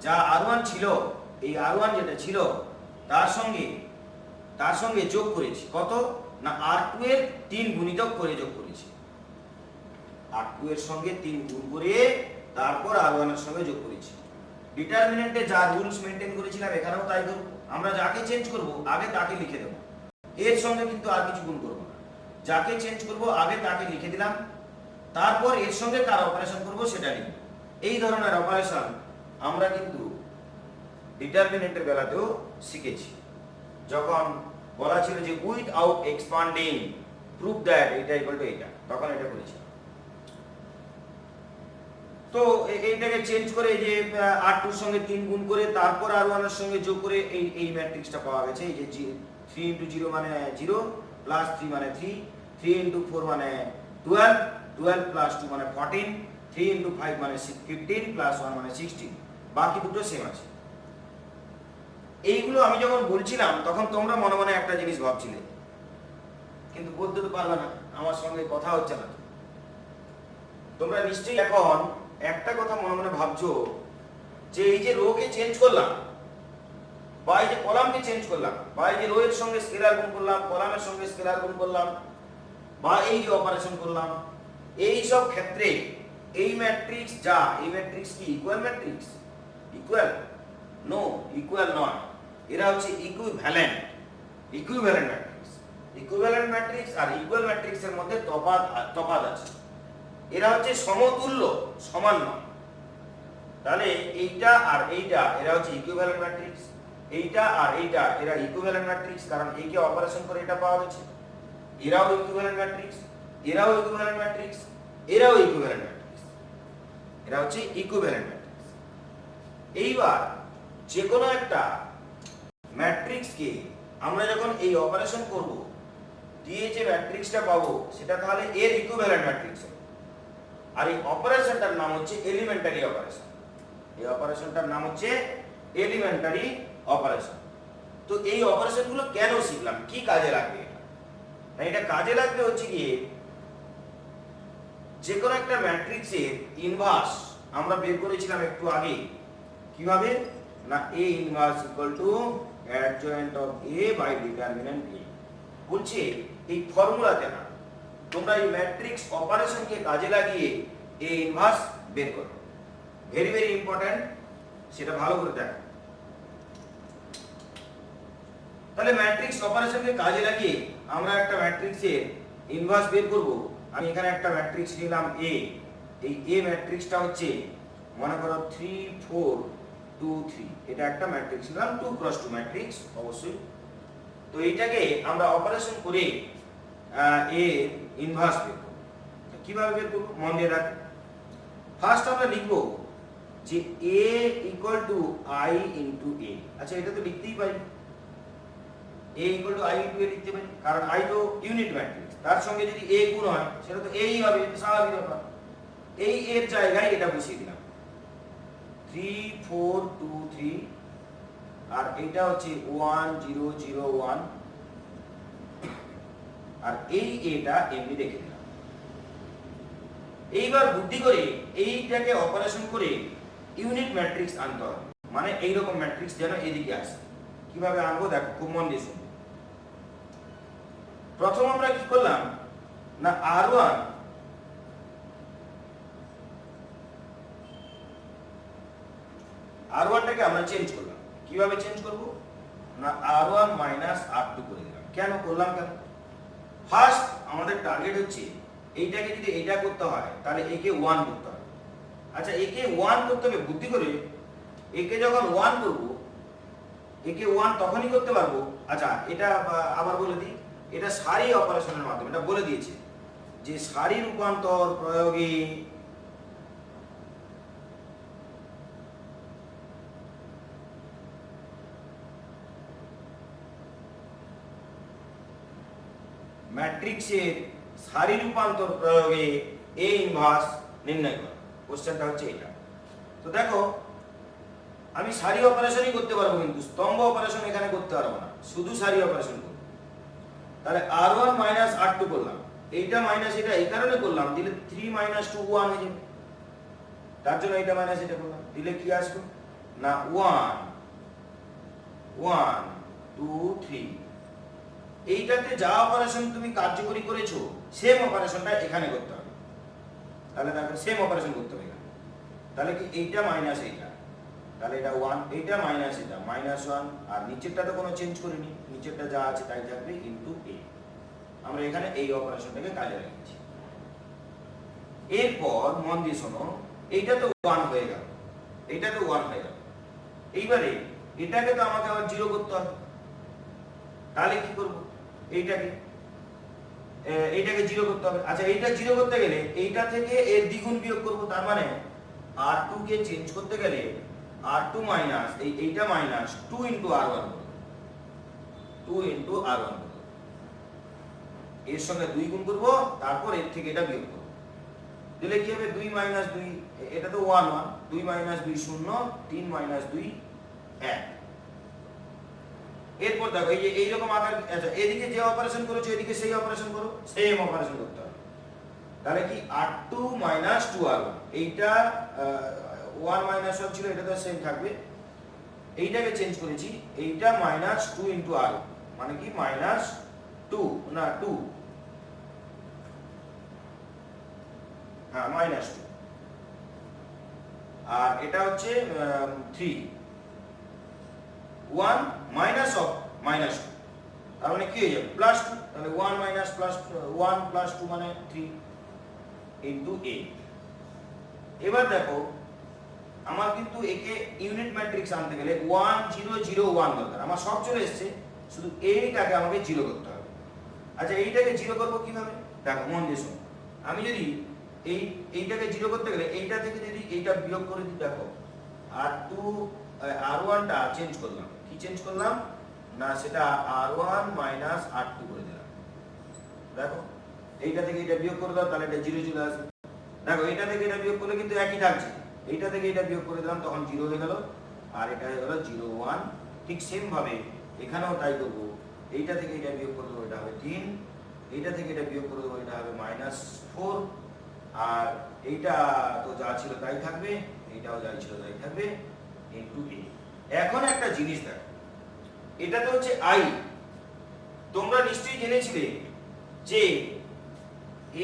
যা R1 ছিল, এই R1 যেটা ছিল তার সঙ্গে যোগ করেছি। কত না R2 এর 3 গুণিতক করে যোগ করেছি। R2 এর সঙ্গে 3 গুণ করে তারপর R1 এর সঙ্গে যোগ করেছি। ডিটারমিনেন্টে যা রুলস মেনটেন করেছিলাম এখানেও তাই করব। আমরা যাকে চেঞ্জ করব আগে তাকে লিখে দেব, এর সঙ্গে কিন্তু আর কিছু গুণ করব না। যাকে চেঞ্জ করব আগে তাকে লিখে দিলাম, তারপর এর সঙ্গে কার অপারেশন করব সেটা লিখব। এই ধরনের অপারেশন আমরা কিন্তু ডিটারমিনেন্টের বেলাতেও শিখেছি। যখন বলা ছিল যে উইথআউট এক্সপান্ডিং প্রুভ দ্যাট এটা ইকুয়াল টু এটা, তখন এটা করেছি। তো এইটাকে চেঞ্জ করে যে R2 এর সঙ্গে 3 গুণ করে তারপর R1 এর সঙ্গে যোগ করে এই ম্যাট্রিক্সটা পাওয়া গেছে। এই যে 3 × 0 মানে 0, প্লাস 3 মানে 3, 3 × 4 মানে 12, 12 প্লাস 2 মানে 14, 3 × 5 মানে 15, প্লাস 1 মানে 16, বাকি দুটো সেম আছে। এইগুলো আমি যখন বলছিলাম তখন তোমরা মনে মনে একটা জিনিস ভাবছিলে, কিন্তু বলতে তো পারবে না, আমার সঙ্গে কথা হচ্ছে না। তোমরা নিশ্চয়ই এখন একটা কথা মনে মনে ভাবছো যে এই যে রোকে চেঞ্জ করলাম, বা এই যে কলামকে চেঞ্জ করলাম, বা এই যে রো এর সঙ্গে স্কেলার গুণ করলাম, কলামের সঙ্গে স্কেলার গুণ করলাম, বা এই যে অপারেশন করলাম, এই সব ক্ষেত্রে এই ম্যাট্রিক্স এই ম্যাট্রিক্স কি equal matrix? Equal no, equal নয়। এরা হচ্ছে ইকুইভ্যালেন্ট ম্যাট্রিক্স। ইকুইভ্যালেন্ট ম্যাট্রিক্স আর ইকুয়াল ম্যাট্রিক্সের মধ্যে তফাৎ আছে। এরা হচ্ছে সমতুল্য, সমান নয়। তাহলে এইটা আর এইটা এরা হচ্ছে ইকুইভ্যালেন্ট ম্যাট্রিক্স, এইটা আর এইটা এরা ইকুইভ্যালেন্ট ম্যাট্রিক্স, কারণ একে অপারেশন করে এটা পাওয়া গেছে। এরাও ইকুইভ্যালেন্ট ম্যাট্রিক্স, এরাও ইকুইভ্যালেন্ট ম্যাট্রিক্স, এরাও ইকুইভ্যালেন্ট ম্যাট্রিক্স। এরা হচ্ছে ইকুইভ্যালেন্ট ম্যাট্রিক্স। এইবার যে কোনো একটা ম্যাট্রিক্সকে আমরা যখন এই অপারেশন করব, দিয়ে যে ম্যাট্রিক্সটা পাবো সেটা তাহলে এর ইকুইভ্যালেন্ট ম্যাট্রিক্স হবে। আর এই অপারেশনটার নাম হচ্ছে এলিমেন্টারি অপারেশন। এই অপারেশনটার নাম হচ্ছে এলিমেন্টারি অপারেশন। তো এই অপারেশনগুলো কেন শিখলাম, কি কাজে লাগবে? এটা কাজে লাগবে হচ্ছে গিয়ে যে কোনো একটা ম্যাট্রিক্সের ইনভার্স আমরা বের করেছিলাম একটু আগে। কিভাবে না A inverse equal to adjoint of A by determinant A। বলছে এই ফর্মুলাতে না, তোমরা এই ম্যাট্রিক্স অপারেশনকে কাজে লাগিয়ে A ইনভার্স বের করো। ভেরি ভেরি ইম্পর্টেন্ট, সেটা ভালো করে দেখো। তাহলে ম্যাট্রিক্স অপারেশনকে কাজে লাগিয়ে আমরা একটা ম্যাট্রিক্সের ইনভার্স বের করব। আমি এখানে একটা ম্যাট্রিক্স নিলাম A। এই A ম্যাট্রিক্সটা হচ্ছে মনে করো 3 4 2 3, এটা একটা ম্যাট্রিক্স নিলাম 2 × 2 ম্যাট্রিক্স অবশ্যই। তো এইটাকে আমরা অপারেশন করে এ ইনভার্স বের করব। কিভাবে বের করব মন দিয়ে রাখ। ফার্স্ট আমরা লিখব যে a equal to i into a। আচ্ছা এটা তো লিখতেই পারি, a equal to i into a লিখতে পারি, কারণ i তো ইউনিট ম্যাট্রিক্স, তার সঙ্গে যদি a গুণ হয় সেটা তো a ই হবে, এটা স্বাভাবিক ব্যাপার। এই এর জায়গায় এটা বসিয়ে দিলাম 3 4 2 3, আর এটা হচ্ছে 1 0 0 1, আর এই এটা এমনি রেখে দিলাম। এইবার বুদ্ধি করে এইটাকে অপারেশন করে ইউনিট ম্যাট্রিক্স আনতে হবে, মানে এইরকম ম্যাট্রিক্স যেন এদিকে আসে। কিভাবে আনবো দেখো, খুব মন দিয়ে শুনো। প্রথম আমরা কি করলাম না, R1টাকে আমরা চেঞ্জ করলাম। কিভাবে চেঞ্জ করব না, R1 মাইনাস R2 করে দিলাম। কেন করলাম, কেন? ফার্স্ট আমাদের টার্গেট হচ্ছে এইটাকে যদি এইটা করতে হয় তাহলে একে 1 করতে হবে। আচ্ছা একে 1 করতে হবে বুদ্ধি করে, একে যখন 1 করব, একে 1 তখনই করতে পারবো। আচ্ছা এটা আবার বলে দিই, এটা সারি অপারেশনের মাধ্যমে, এটা বলে দিয়েছে যে সারি রূপান্তর প্রয়োগে ম্যাট্রিক্সের সারি রূপান্তর প্রয়োগে এ ইনভার্স নির্ণয় করো। কোশ্চেনটা হচ্ছে এটা। তো দেখো আমি সারি অপারেশনই করতে পারবো, কিন্তু স্তম্ভ অপারেশন এখানে করতে পারবো না, শুধু সারি অপারেশন করব। তাহলে R1 মাইনাস R2 করলাম, এইটা মাইনাস এটা এই কারণে করলাম, দিলে 3 মাইনাস 2 1 হয়ে যাবে, তার জন্য এটা মাইনাস এটা করলাম। দিলে কি আসবে না 1 1 2 3। এইটাতে যা অপারেশন তুমি কার্যকরী করেছো সেম অপারেশনটা এখানে করতে হবে। তাহলে দেখো সেম অপারেশন করতে হবে এখানে। তাহলে কি এইটা মাইনাস এইটা, তাহলে এটা 1, এইটা মাইনাস এটা মাইনাস 1, আর নিচেরটা তো কোনো চেঞ্জ করিনি, নিচেরটা যা আছে তাই থাকবে ইনটু a। আমরা এখানে এই অপারেশনটাকে কাজে লাগিয়েছি। এরপর মন দিয়ে শোনো, এইটা তো 1 হয়ে গেল, এইটা তো 1 হয়ে গেল। এইবারে এটাকে তো আমাকে আবার 0 করতে হবে। তাহলে কি করব, এইটাকে 0 করতে হবে। আচ্ছা এইটা 0 করতে গেলে এইটা থেকে এর দ্বিগুণ বিয়োগ করব, তার মানে R2 কে চেঞ্জ করতে গেলে R2 মাইনাস এইটা মাইনাস 2 ইনটু R1 করব, 2 ইনটু R1 করব। এর সঙ্গে 2 গুণ করব, তারপর এর থেকে এটা বিয়োগ করব। দিলে কি হবে 2 মাইনাস 2, এটা তো 1 1, 2 মাইনাস 2 0, 3 মাইনাস 2 1। এরপর দেখো এই যে এইরকম আকার, আচ্ছা এদিকে যে অপারেশন করেছো এদিকে সেই অপারেশন করো, সেম অপারেশন করতে হবে। তাহলে কি R2 মাইনাস 2R1, এইটা 1 মাইনাস 1 ছিল, এটা তো সেম থাকবে। এইটাকে চেঞ্জ করেছি, এইটা মাইনাস 2 ইনটু R, মানে কি মাইনাস 2 না 2, হ্যাঁ মাইনাস 2, আর এটা হচ্ছে 3, 1 মাইনাস অফ মাইনাস 2, তার মানে কি হয়ে যাবে প্লাস 2। তাহলে 1 মাইনাস প্লাস 1 প্লাস 2 মানে 3 ইনটু a। এবার দেখো আমার কিন্তু একে ইউনিট ম্যাট্রিক্স আনতে গেলে 1 0 0 1 দরকার, আমার সব চলে এসেছে, শুধু এইটাকে আমাকে 0 করতে হবে। আচ্ছা এইটাকে 0 করব কিভাবে, দেখো মন দিয়ে শোনো। আমি যদি এইটাকে 0 করতে গেলে এইটা থেকে যদি এইটা বিয়োগ করে দিই, দেখো R1টা চেঞ্জ করলাম, কি চেঞ্জ করলাম না সেটা R1 মাইনাস R2 করে দিলাম। দেখো এইটা থেকে এটা বিয়োগ করে দাও, তাহলে এটা 0 চলে আসবে। দেখো এটা থেকে এটা বিয়োগ করলে কিন্তু একই থাকছে, এইটা থেকে এটা বিয়োগ করে দিলাম তখন 0 হয়ে গেল, আর এটা হয়ে গেল 0 1। ঠিক সেম ভাবে এখানেও তাই করব, এইটা থেকে এটা বিয়োগ করে দেবো, এটা হবে 3, এইটা থেকে এটা বিয়োগ করে দেবো, এটা হবে মাইনাস 4, আর এইটা তো যা ছিল তাই থাকবে, এইটাও যা ছিল তাই থাকবে ইনটু a। এখন একটা জিনিস দেখো, এটা তো হচ্ছে i, তোমরা নিশ্চয়ই জেনেছিলে যে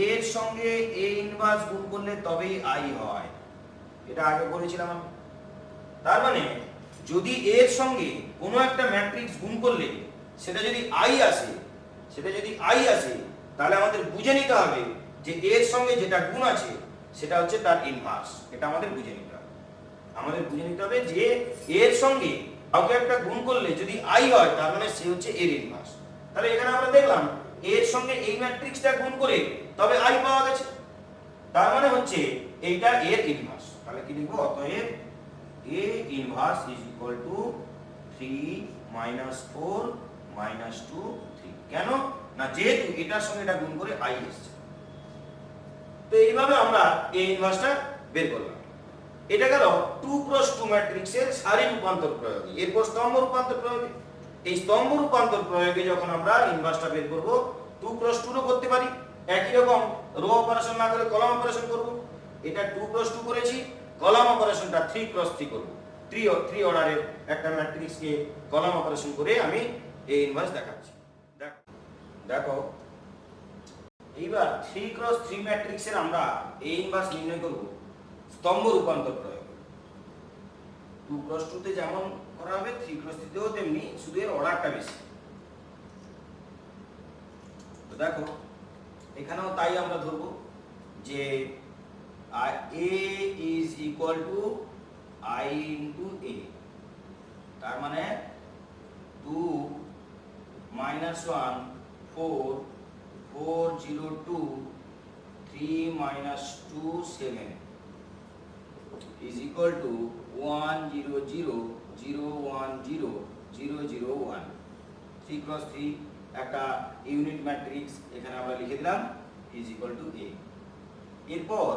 এর সঙ্গে a ইনভার্স গুণ করলে তবেই i হয়, এটা আগে বলেছিলাম আমি। তার মানে যদি এর সঙ্গে কোনো একটা ম্যাট্রিক্স গুণ করলে সেটা যদি i আসে, তাহলে আমাদের বুঝে নিতে হবে যে এর সঙ্গে যেটা গুণ আছে সেটা হচ্ছে তার ইনভার্স। এটা আমাদের বুঝে নিতে হবে, যে এর সঙ্গে কাউকে একটা গুণ করলে যদি i হয় তার মানে সে হচ্ছে এর ইনভার্স। তাহলে এখানে আমরা দেখলাম এর সঙ্গে এই ম্যাট্রিক্সটা গুণ করে তবে আই পাওয়া গেছে, তার মানে হচ্ছে এইটা এর ইনভার্স। তাহলে কি লিখবো? অতএব A inverse is equal two 3 - 4 - 2 3। কেন না, যেহেতু এটার সঙ্গে এটা গুণ করে আই এসছে। তো এইভাবে আমরা এ ইনভার্সটা বের করলাম। এটা গেল 2 × 2 ম্যাট্রিক্সের সারি রূপান্তর প্রয়োগ। এরপর স্তম্ভ রূপান্তর প্রয়োগ। এই স্তম্ভ রূপান্তর প্রয়োগে যখন আমরা ইনভার্সটা বের করব, 2 × 2 ও করতে পারি, একই রকম রো অপারেশন না করে কলাম অপারেশন করব। এটা 2 × 2 করেছি, কলাম অপারেশনটা 3 × 3 করব। 3 অর্ডারের একটা ম্যাট্রিক্সকে কলাম অপারেশন করে আমি এই ইনভার্স দেখাচ্ছি। দেখো এইবার 3 × 3 ম্যাট্রিক্সের আমরা এই ইনভার্স নির্ণয় করব স্তম্ভ রূপান্তর প্রয়োগ। 2 × 2 তে যেমন করা হবে 3 × 3 তেও তেমনি, শুধু এর অর্ডারটা বেশি। তো দেখো এখানেও তাই আমরা ধরবো যে a is equal two i into a, তার মানে 2 - 1 4 4 0 2 3 - 2 7 is equal to 1 0 0 0 1 0 0 0 1। 3 × 3 একটা ইউনিট ম্যাট্রিক্স এখানে আমরা লিখে দিলাম is equal to a। এরপর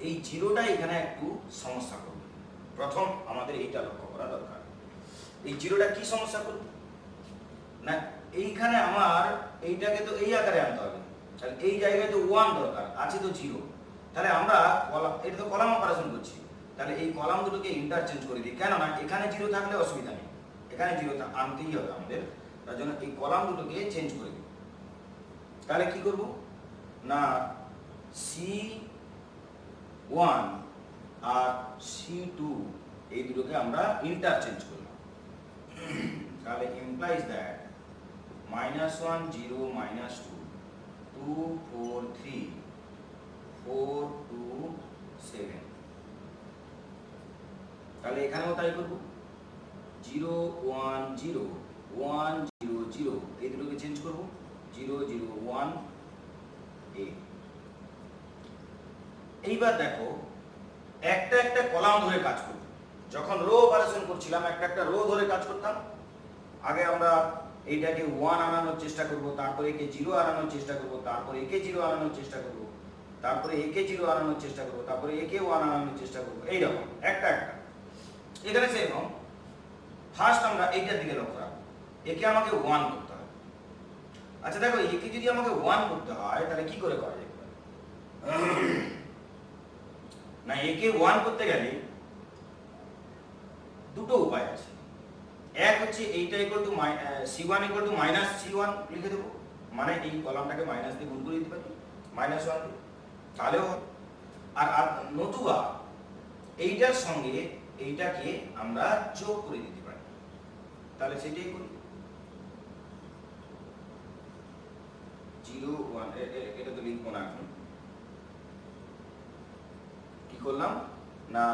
এই জিরোটা এখানে একটু সমস্যা করবে। প্রথম আমাদের এইটা লক্ষ্য করা দরকার, এই জিরোটা কি সমস্যা করবে না, এইখানে আমার এইটাকে তো এই আকারে আনতে হবে, তাহলে এই জায়গায় তো 1 দরকার, আছে তো 0। তাহলে আমরা এটা তো কলাম অপারেশন করছি, তাহলে এই কলাম দুটোকে ইন্টারচেঞ্জ করে দিই। কেন না, এখানে 0 থাকলে অসুবিধা নেই, এখানে 0 আনতেই হবে আমাদের, তার জন্য এই কলাম দুটোকে চেঞ্জ করে দিই। তাহলে কি করব না, C1 আর C2 এই দুটোকে আমরা ইন্টারচেঞ্জ করলাম। তাহলে ইমপ্লাইজ দ্যাট -1 0 - 2 2 4 3 4 2 7। তাহলে এখানেও তাই করব, 0 1 0 1 0 0 এই দুটোকে চেঞ্জ করব, 0 0 1 8। এইবার দেখো একটা একটা কলাম ধরে কাজ করব। যখন রো অপারেশন করছিলাম একটা একটা রো ধরে কাজ করতাম। আগে আমরা এইটাকে 1 আনানোর চেষ্টা করব, তারপরে একে 0 আনানোর চেষ্টা করব, তারপরে একে 0 আনানোর চেষ্টা করব, তারপরে একে 0 আনানোর চেষ্টা করব, তারপরে একে 1 আনানোর চেষ্টা করব, এইরকম একটা একটা। এখানে সেরকম ফার্স্ট আমরা এইটার দিকে লক্ষ্য রাখবো, একে আমাকে 1 করতে হবে। আচ্ছা দেখো, একে যদি আমাকে 1 করতে হয় তাহলে কি করে করা যায় না, একে 1 করতে গেলে দুটো উপায় আছে। এক হচ্ছে এইটা equal to C1 equal to -C1 লিখে দেবো, মানে এই কলামটাকে মাইনাস দিয়ে গুণ করে দিতে পারি -1 দিয়ে, তাহলেও হবে। আর নতুবা এইটার সঙ্গে এইটাকে আমরা যোগ করে দিতে পারি, তাহলে সেটাই করি। 0 1 এটা তো লিখবো না এখন। কি করলাম না,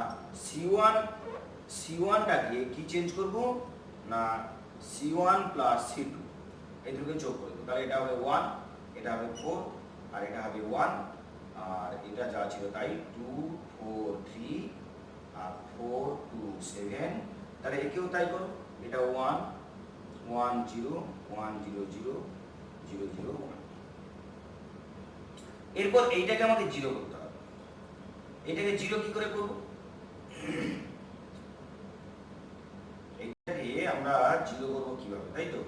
C1টাকে কি চেঞ্জ করব না, C1 + C2 এই দুটোকে যোগ করে দেবো। তাহলে এটা হবে 1, এটা হবে 4, আর এটা হবে 1, আর এটা যা ছিল তাই 2 4 3 আর 4 2 7। তাহলে একেও তাই করো, এটা 1 1 0 1 0 0 0 0 1। এরপর এইটাকে আমাকে 0 করতে হবে। এটাকে 0 কি করে করব, এইটাকে আমরা 0 করব কিভাবে, তাই তো?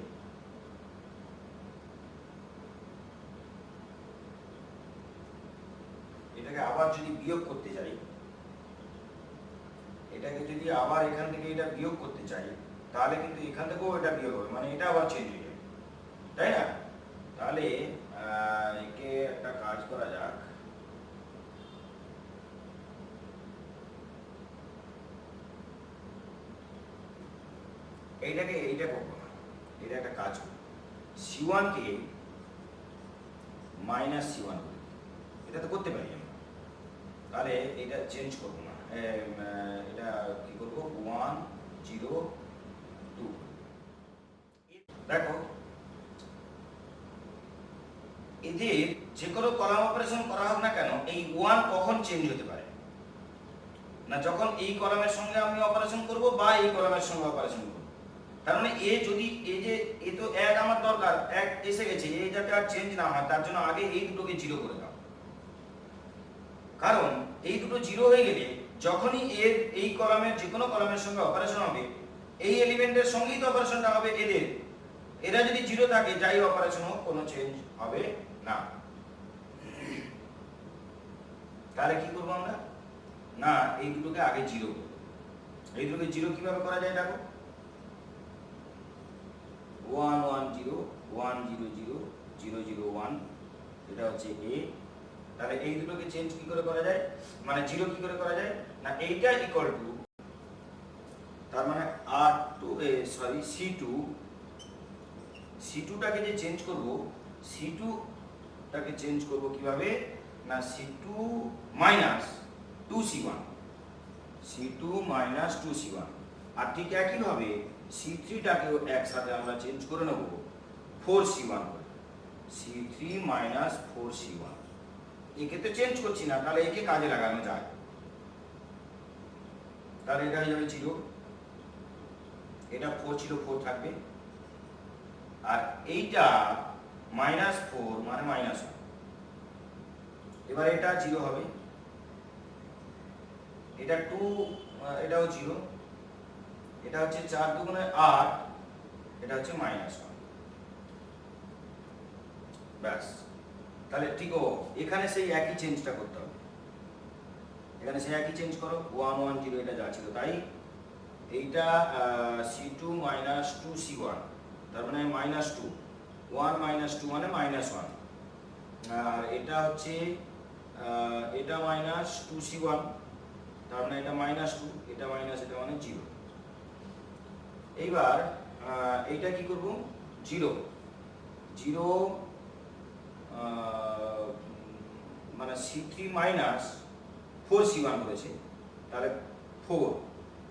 এটাকে আবার যদি বিয়োগ করতে চাই, এটাকে যদি আবার এখান থেকে এটা বিয়োগ করতে চাই, তাহলে কিন্তু এখান থেকেও এটা বিয়োগ হবে, মানে এটা আবার চেঞ্জ হয়ে যাবে, তাই না? তাহলে একে একটা কাজ করা যাক, এইটাকে এইটা করবো না, এটা একটা কাজ করবো, C1কে -C1 করে, এটা তো করতে পারি আমরা। তাহলে এটা চেঞ্জ করবো না, এটা কি করবো 1 0 2। দেখো এদের যে কোনো কলাম অপারেশন করা হোক না কেন, এই 1 কখন চেঞ্জ হতে পারে না, যখন এই কলামের সঙ্গে আমি অপারেশন করব বা এই কলামের সঙ্গে অপারেশন করব। তার মানে এ যদি এই যে এ তো 1 আমার দরকার, 1 এসে গেছে, এই যাতে আর চেঞ্জ না হয় তার জন্য আগে এই দুটোকে 0 করে দাও। কারণ এই দুটো 0 হয়ে গেলে যখনই এর এই কলামের যে কোনো কলামের সঙ্গে অপারেশন হবে, এই এলিমেন্টের সঙ্গেই তো অপারেশনটা হবে এদের। এরা যদি 0 থাকে, যাই অপারেশন হোক কোনো চেঞ্জ হবে না। তাহলে কি করবো আমরা না, এই দুটোকে আগে 0 করব। এই দুটোকে 0 কিভাবে করা যায় দেখো, 1 1 0 1 0 0 0 0 1, এটা হচ্ছে a। তাহলে এই দুটোকে চেঞ্জ কি করে করা যায়, মানে 0 কি করে করা যায় না, এইটা ইকুয়াল টু, তার মানে C2 টাকে যে চেঞ্জ করব, C2 টাকে চেঞ্জ করব কিভাবে না, C2 minus 2C1, C2 minus 2C1। আর ঠিক একইভাবে C3 টাকেও একসাথে আমরা চেঞ্জ করে নেব 4C1 করে, C3 মাইনাস 4C1। একে তো চেঞ্জ করছি না, তাহলে একে কাজে লাগানো যায়। তাহলে এটা হয়ে যাবে 0, এটা 4 ছিল 4 থাকবে, আর এইটা মাইনাস 4 মানে মাইনাস 1। এবার এটা 0 হবে, এটা 2, এটাও 0, এটা হচ্ছে 4 দুগুণে 8, এটা হচ্ছে মাইনাস 1। ব্যাস, তাহলে ঠিক এখানে সেই একই চেঞ্জটা করতে হবে, এখানে সেই একই চেঞ্জ করো, 1 1 0 এটা যা ছিল তাই। এইটা C2 মাইনাস 2C1, তার মানে মাইনাস 2, 1 মাইনাস 2 মানে মাইনাস 1। আর এটা হচ্ছে এটা মাইনাস 2C1, তার মানে এটা মাইনাস 2, এটা মাইনাস, এটা মানে 0। এইবার এইটা কি করব, 0 0 মানে C3 মাইনাস 4C1 করেছে, তাহলে 4,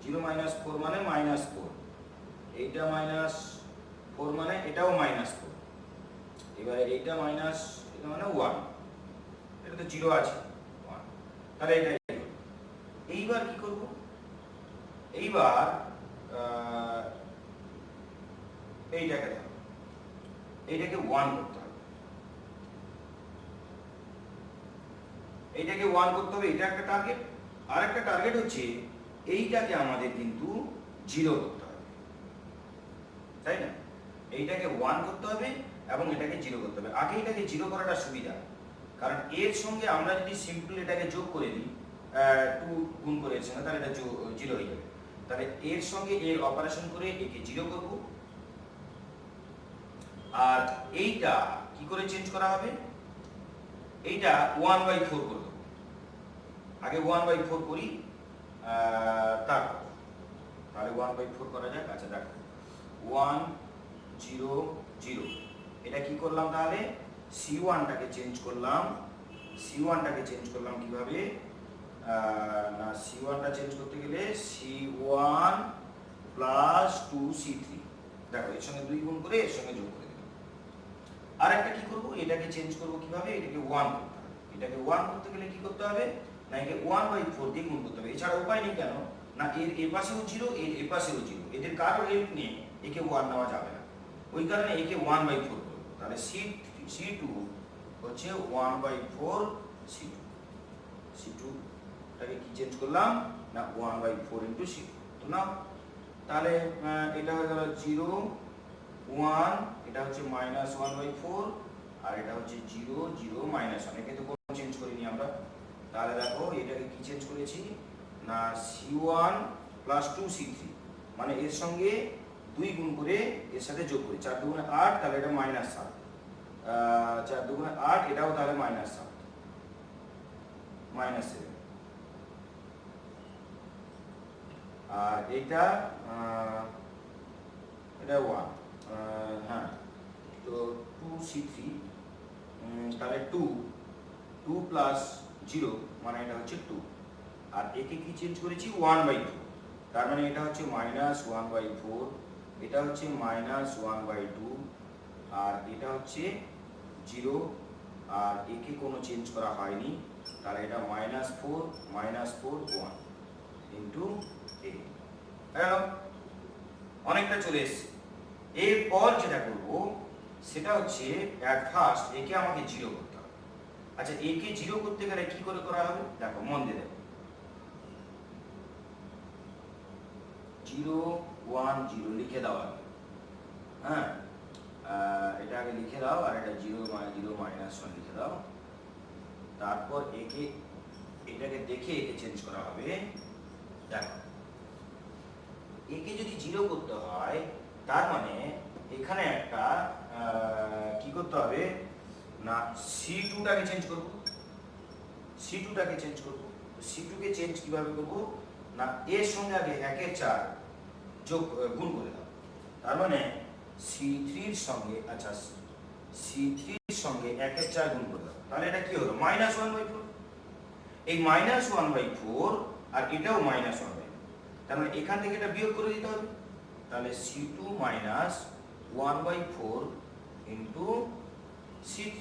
0 মাইনাস 4 মানে মাইনাস 4, এইটা মাইনাস 4 মানে এটাও মাইনাস 4। এবারে এইটা মাইনাস, এটা মানে 1, এটা তো 0 আছে 1, তাহলে এটা। এইবার কি করব, এইবার এইটাকে ধরো, এইটাকে 1 করতে হবে, এইটাকে 1 করতে হবে, এটা একটা টার্গেট। আর একটা টার্গেট হচ্ছে এইটাকে আমাদের কিন্তু 0 করতে হবে, তাই না? এইটাকে 1 করতে হবে এবং এটাকে 0 করতে হবে। আগে এটাকে 0 করাটা সুবিধা, কারণ এর সঙ্গে আমরা যদি সিম্পল এটাকে যোগ করে দিই, 2 গুণ করে এর সঙ্গে, তাহলে এটা 0 হয়ে যাবে। তাহলে এর সঙ্গে এর অপারেশন করে একে 0 করব। আর এইটা কি করে চেঞ্জ করা হবে, এইটা 1/4 করে দেবো। আগে 1/4 করি, তারপর তাহলে 1/4 করা যাক। আচ্ছা দেখো, 1 0 0, এটা কি করলাম তাহলে, C1 টাকে চেঞ্জ করলাম, C1 টাকে চেঞ্জ করলাম কিভাবে না, C1 টা চেঞ্জ করতে গেলে C1 প্লাস 2C3, দেখো এর সঙ্গে 2 গুণ করে এর সঙ্গে যোগ করে দিলাম। আর একটা কি করব, এটাকে চেঞ্জ করব কিভাবে, এটাকে 1 করতে হবে। এটাকে 1 করতে গেলে কি করতে হবে না, একে 1/4 দিয়ে গুণ করতে হবে, এছাড়া উপায় নেই। কেন না, এর এ পাশেও 0, এর এ পাশেও 0, এদের কারো হেল্প নিয়ে একে 1 নেওয়া যাবে না, ওই কারণে একে 1/4 করব। তাহলে C2 হচ্ছে 1/4 C2, C2 টাকে কি চেঞ্জ করলাম না, 1/4 ইন্টু C2। তো না, তাহলে এটা হয়ে গেল 0 1, এটা হচ্ছে মাইনাস 1/4, আর এটা হচ্ছে 0 0 মাইনাস 1, একে তো কোনো চেঞ্জ করিনি আমরা। তাহলে দেখো এটাকে কি চেঞ্জ করেছি না, C1 প্লাস 2C3, মানে এর সঙ্গে 2 গুণ করে এর সাথে যোগ করি, 4 দুগুণে 8, তাহলে এটা মাইনাস 7, 4 দুগুণে 8, এটাও তাহলে মাইনাস 7, মাইনাস 7। আর এটা 1, হ্যাঁ, তো 2C3, তাহলে 2 প্লাস 0 মানে এটা হচ্ছে 2, আর একে কি চেঞ্জ করেছি 1/2, তার মানে এটা হচ্ছে মাইনাস 1/4 এটা হচ্ছে -1/2 আর এটা হচ্ছে 0 আর একে কোনো চেঞ্জ করা হয়নি, তাহলে এটা -4 -4 1 ইন্টু a। অনেকটা চলে এসছে। এরপর যেটা করব সেটা হচ্ছে অ্যাট ফার্স্ট একে আমাকে 0 করতে হবে। আচ্ছা, একে 0 করতে গেলে কি করে করা হবে দেখো, মন দিয়ে দেখো। 0 1 0 লিখে দাও আগে, হ্যাঁ এটা আগে লিখে দাও, আর এটা 0 0 -1 লিখে দাও। তারপর একে এটাকে দেখে একে চেঞ্জ করা হবে। দেখো, একে যদি 0 করতে হয় তার মানে এখানে একটা কি করতে হবে না, C2টাকে চেঞ্জ করব, C2টাকে চেঞ্জ করব। C2কে চেঞ্জ কিভাবে করব না, এর সঙ্গে আগে 1-এর 4 যোগ গুণ করে দাও। তার মানে C3-র সঙ্গে, আচ্ছা C3-র সঙ্গে 1-এর 4 গুণ করে দাও, তাহলে এটা কি হলো -1/4। এই -1/4 আর এটাও -1/4, তার মানে এখান থেকে এটা বিয়োগ করে দিতে হবে। তাহলে C2 -1/4 into C3,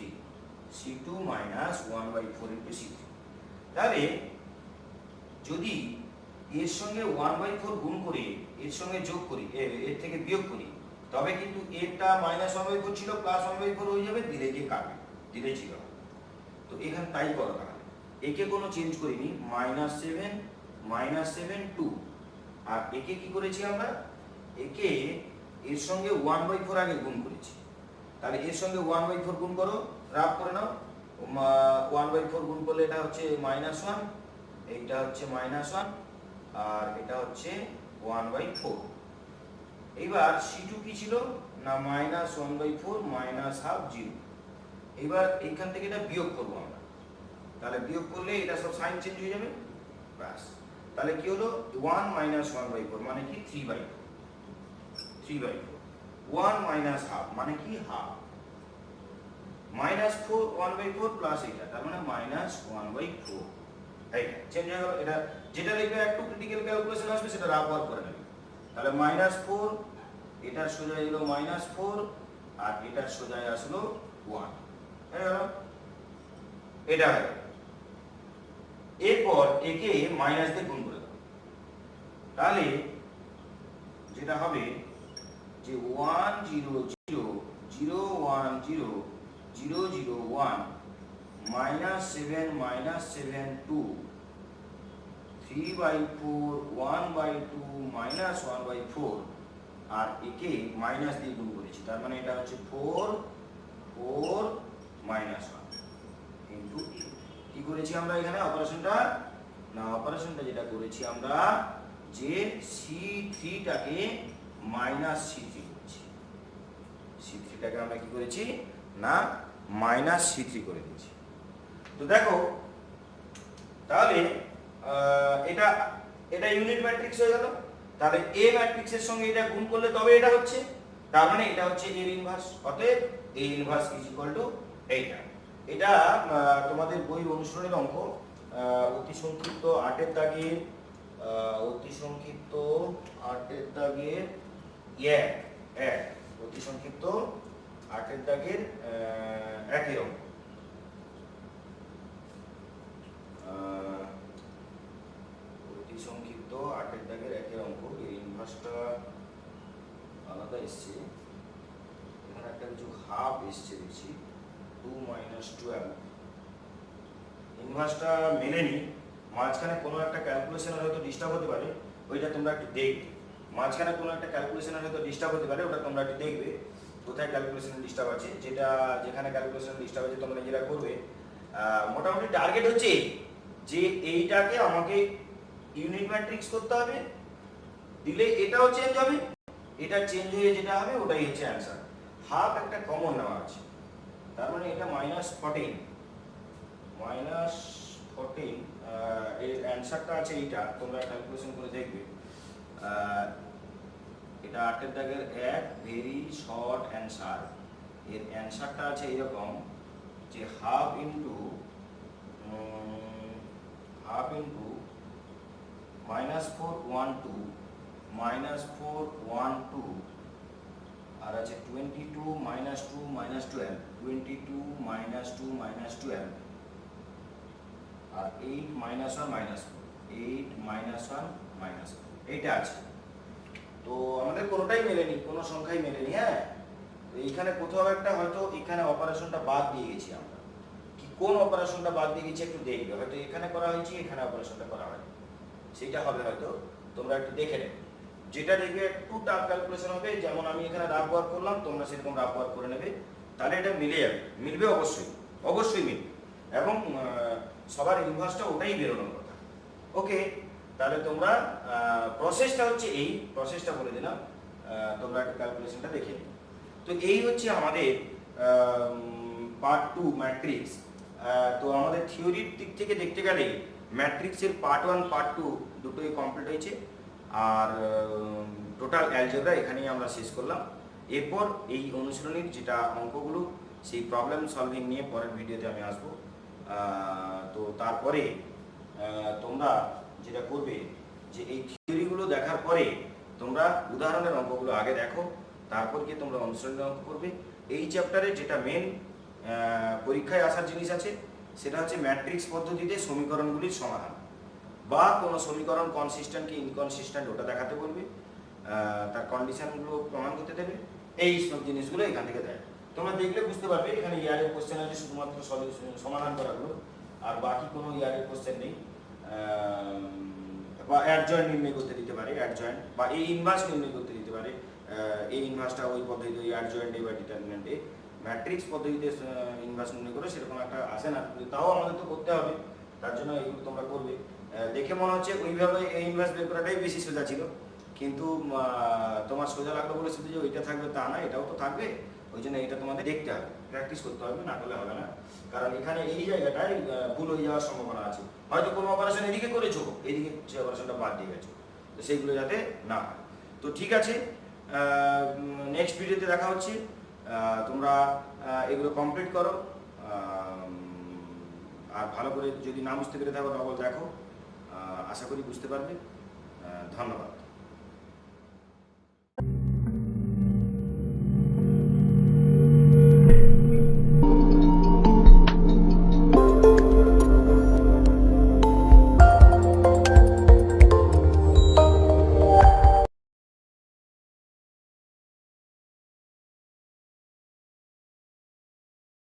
C2 -1/4 into C3। তাহলে যদি এর সঙ্গে 1/4 গুণ করে এর সঙ্গে যোগ করি, এর থেকে বিয়োগ করি, তবে কিন্তু এটা -1/4 ছিল +1/4 হয়ে যাবে, দিলে গিয়ে কাটবে, দিলে 0 হবে। তো এখানে তাই করো, তাহলে একে কোনো চেঞ্জ করিনি, -7 -7 2, আর একে কি করেছি আমরা, একে এর সঙ্গে 1/4 আগে গুণ করেছি। তাহলে এর সঙ্গে 1/4 গুণ করো, রাফ করে নাও। 1/4 গুণ করলে এটা হচ্ছে -1, এইটা হচ্ছে -1, আর এটা হচ্ছে 1/4। এইবার C2 কি ছিল না, -1/4 -1/2 0। এইবার এইখান থেকে এটা বিয়োগ করবো আমরা, তাহলে বিয়োগ করলে এটা সব সাইন চেঞ্জ হয়ে যাবে, ব্যাস। তাহলে কি হলো 1 -1/4 মানে কি 3/4, 3/4। 1 -1/2 মানে কি হাফ, -4 1/4 প্লাস এটা, তার মানে -1/4। এইটা চেঞ্জ হয়ে গেল। এটা যেটা লিখবে একটু ক্রিটিক্যাল ক্যালকুলেশন আসবে সেটা রাফ ওয়ার্ক করে নেবে। তাহলে -4, এটার সোজায় এলো -4, আর এটার সোজায় আসলো 1, হয়ে গেল, এটা হয়ে গেল। এরপর একে মাইনাস দিয়ে গুণ করে দাও, তাহলে যেটা হবে যে 1 0 0 0 1 0 0 0 1 -7 -7 2 3/4 1/2 -1/4, আর একে মাইনাস দিয়ে গুণ করেছি, তার মানে এটা হচ্ছে 4 4 -1 ইন্টু a। কি করেছি আমরা এখানে অপারেশনটা না, অপারেশনটা যেটা করেছি আমরা যে C3টাকে -C3 করেছি, C3টাকে আমরা কি করেছি না -C3 করে দিয়েছি। তো দেখো, তাহলে এটা এটা ইউনিট ম্যাট্রিক্স হয়ে গেল। তাহলে A ম্যাট্রিক্সের সঙ্গে এটা গুণ করলে তবে এটা হচ্ছে, তার মানে এটা হচ্ছে এর ইনভার্স। অতএব A inverse is equal two এইটা। এটা তোমাদের বইয়ের অনুসরণের অঙ্ক, অতি সংক্ষিপ্ত 8-এর দাগের, অতি সংক্ষিপ্ত 8-এর দাগের অতি সংক্ষিপ্ত 8-এর দাগের 1-এর অঙ্ক। অতি সংক্ষিপ্ত 8-এর দাগের 1-এর অঙ্ক, এর ইনভার্সটা আলাদা এসছে, এখানে একটা কিছু হাফ এসছে দেখছি, 2 - 12। ইনভার্সটা মেলেনি, মাঝখানে কোনো একটা ক্যালকুলেশনের হয়তো ডিস্টার্ব হতে পারে, ওইটা তোমরা একটু দেখবে। মাঝখানে কোনো একটা ক্যালকুলেশনের হয়তো ডিস্টার্ব হতে পারে, ওটা তোমরা একটু দেখবে কোথায় ক্যালকুলেশনের ডিস্টার্ব আছে। যেটা যেখানে ক্যালকুলেশনের ডিস্টার্ব আছে তোমরা নিজেরা করবে। মোটামুটি টার্গেট হচ্ছে যে এইটাকে আমাকে ইউনিট ম্যাট্রিক্স করতে হবে, দিলে এটাও চেঞ্জ হবে, এটা চেঞ্জ হয়ে যেটা হবে ওটাই হচ্ছে অ্যান্সার। হাফ একটা কমন নেওয়া আছে, তার মানে এটা -14 এর অ্যান্সারটা আছে এইটা, তোমরা ক্যালকুলেশন করে দেখবে। এটা 8-এর দাগের 1, ভেরি শর্ট অ্যান্সার। এর অ্যান্সারটা আছে এরকম যে হাফ ইন্টু -4 1 2 -4 1 2 আর আছে 22 মাইনাস 2 মাইনাস 12, 22 মাইনাস 2 মাইনাস 12, আর 8 মাইনাস 1 মাইনাস 4, 8 মাইনাস 1 মাইনাস 4, এইটা আছে। তো আমাদের কোনোটাই মেলেনি, কোনো সংখ্যাই মেলেনি। হ্যাঁ, তো এইখানে কোথাও একটা হয়তো এখানে অপারেশনটা বাদ দিয়ে গেছি আমরা, কি কোন অপারেশনটা বাদ দিয়ে গেছি একটু দেখবে, হয়তো এখানে করা হয়েছে, এখানে অপারেশনটা করা হয়, সেইটা হবে হয়তো, তোমরা একটু দেখে নেবে। যেটা দেখবে একটু টাফ ক্যালকুলেশন হবে, যেমন আমি এখানে রাফ ওয়ার্ক করলাম, তোমরা সেরকম রাফ ওয়ার্ক করে নেবে, তাহলে এটা মিলে যাবে, মিলবে অবশ্যই, অবশ্যই মিলবে, এবং সবার ইনভার্সটা ওটাই বেরোনোর কথা। ওকে, তাহলে তোমরা প্রসেসটা হচ্ছে এই প্রসেসটা বলে দিলাম, তোমরা একটা ক্যালকুলেশনটা দেখে নিও। তো এই হচ্ছে আমাদের পার্ট 2 ম্যাট্রিক্স। তো আমাদের থিওরির দিক থেকে দেখতে গেলে ম্যাট্রিক্সের পার্ট 1 পার্ট 2 দুটোই কমপ্লিট হয়েছে, আর টোটাল অ্যালজেব্রা এখানেই আমরা শেষ করলাম। এরপর এই অনুশীলনীর যেটা অঙ্কগুলো, সেই প্রবলেম সলভিং নিয়ে পরের ভিডিওতে আমি আসবো। তো তারপরে তোমরা যেটা করবে যে এই থিওরিগুলো দেখার পরে তোমরা উদাহরণের অঙ্কগুলো আগে দেখো, তারপর গিয়ে তোমরা অনুশীলনের অঙ্ক করবে। এই চ্যাপ্টারে যেটা মেন পরীক্ষায় আসার জিনিস আছে, সেটা হচ্ছে ম্যাট্রিক্স পদ্ধতিতে সমীকরণগুলির সমাধান, বা কোনো সমীকরণ কনসিস্টেন্ট কি ইনকনসিস্টেন্ট ওটা দেখাতে বলবে, তার কন্ডিশনগুলো প্রমাণ করতে দেবে, এই সব জিনিসগুলো এখান থেকে দেয়। তোমরা দেখলে বুঝতে পারবে এখানে ইয়ারের কোশ্চেন আছে শুধুমাত্র সমাধান করাগুলো, আর বাকি কোনো ইয়ারের কোশ্চেন নেই। বা অ্যাডজয়েন্ট নির্ণয় করতে দিতে পারে, অ্যাডজয়েন্ট বা এই ইনভার্স নির্ণয় করতে দিতে পারে, এই ইনভার্সটা ওই পদ্ধতিতে ওই অ্যাডজয়েন্টে বা ডিটারমিনেন্টে। ম্যাট্রিক্স পদ্ধতিতে ইনভার্স নির্ণয় করে সেরকম একটা আসে না, তাও আমাদের তো করতে হবে, তার জন্য এগুলো তোমরা করবে। দেখে মনে হচ্ছে ওইভাবে এই ইনভার্স বের করাটাই বেশি সোজা ছিল, কিন্তু তোমার সোজা লাগলো বলে শুধু যে ওইটা থাকবে তা না, এটাও তো থাকবে, ওই জন্য এটা তোমাদের দেখতে হবে, প্র্যাকটিস করতে হবে, না করলে হবে না। কারণ এখানে এই জায়গাটায় ভুল হয়ে যাওয়ার সম্ভাবনা আছে, হয়তো কোনো অপারেশন এদিকে করেছো, এদিকে সে অপারেশনটা বাদ দিয়ে গেছো, তো সেইগুলো যাতে না হয়। তো ঠিক আছে, নেক্সট ভিডিওতে দেখা হচ্ছে। তোমরা এগুলো কমপ্লিট করো, আর ভালো করে যদি না বুঝতে পেরে থাকো ডবল দেখো, আশা করি বুঝতে পারবে। ধন্যবাদ।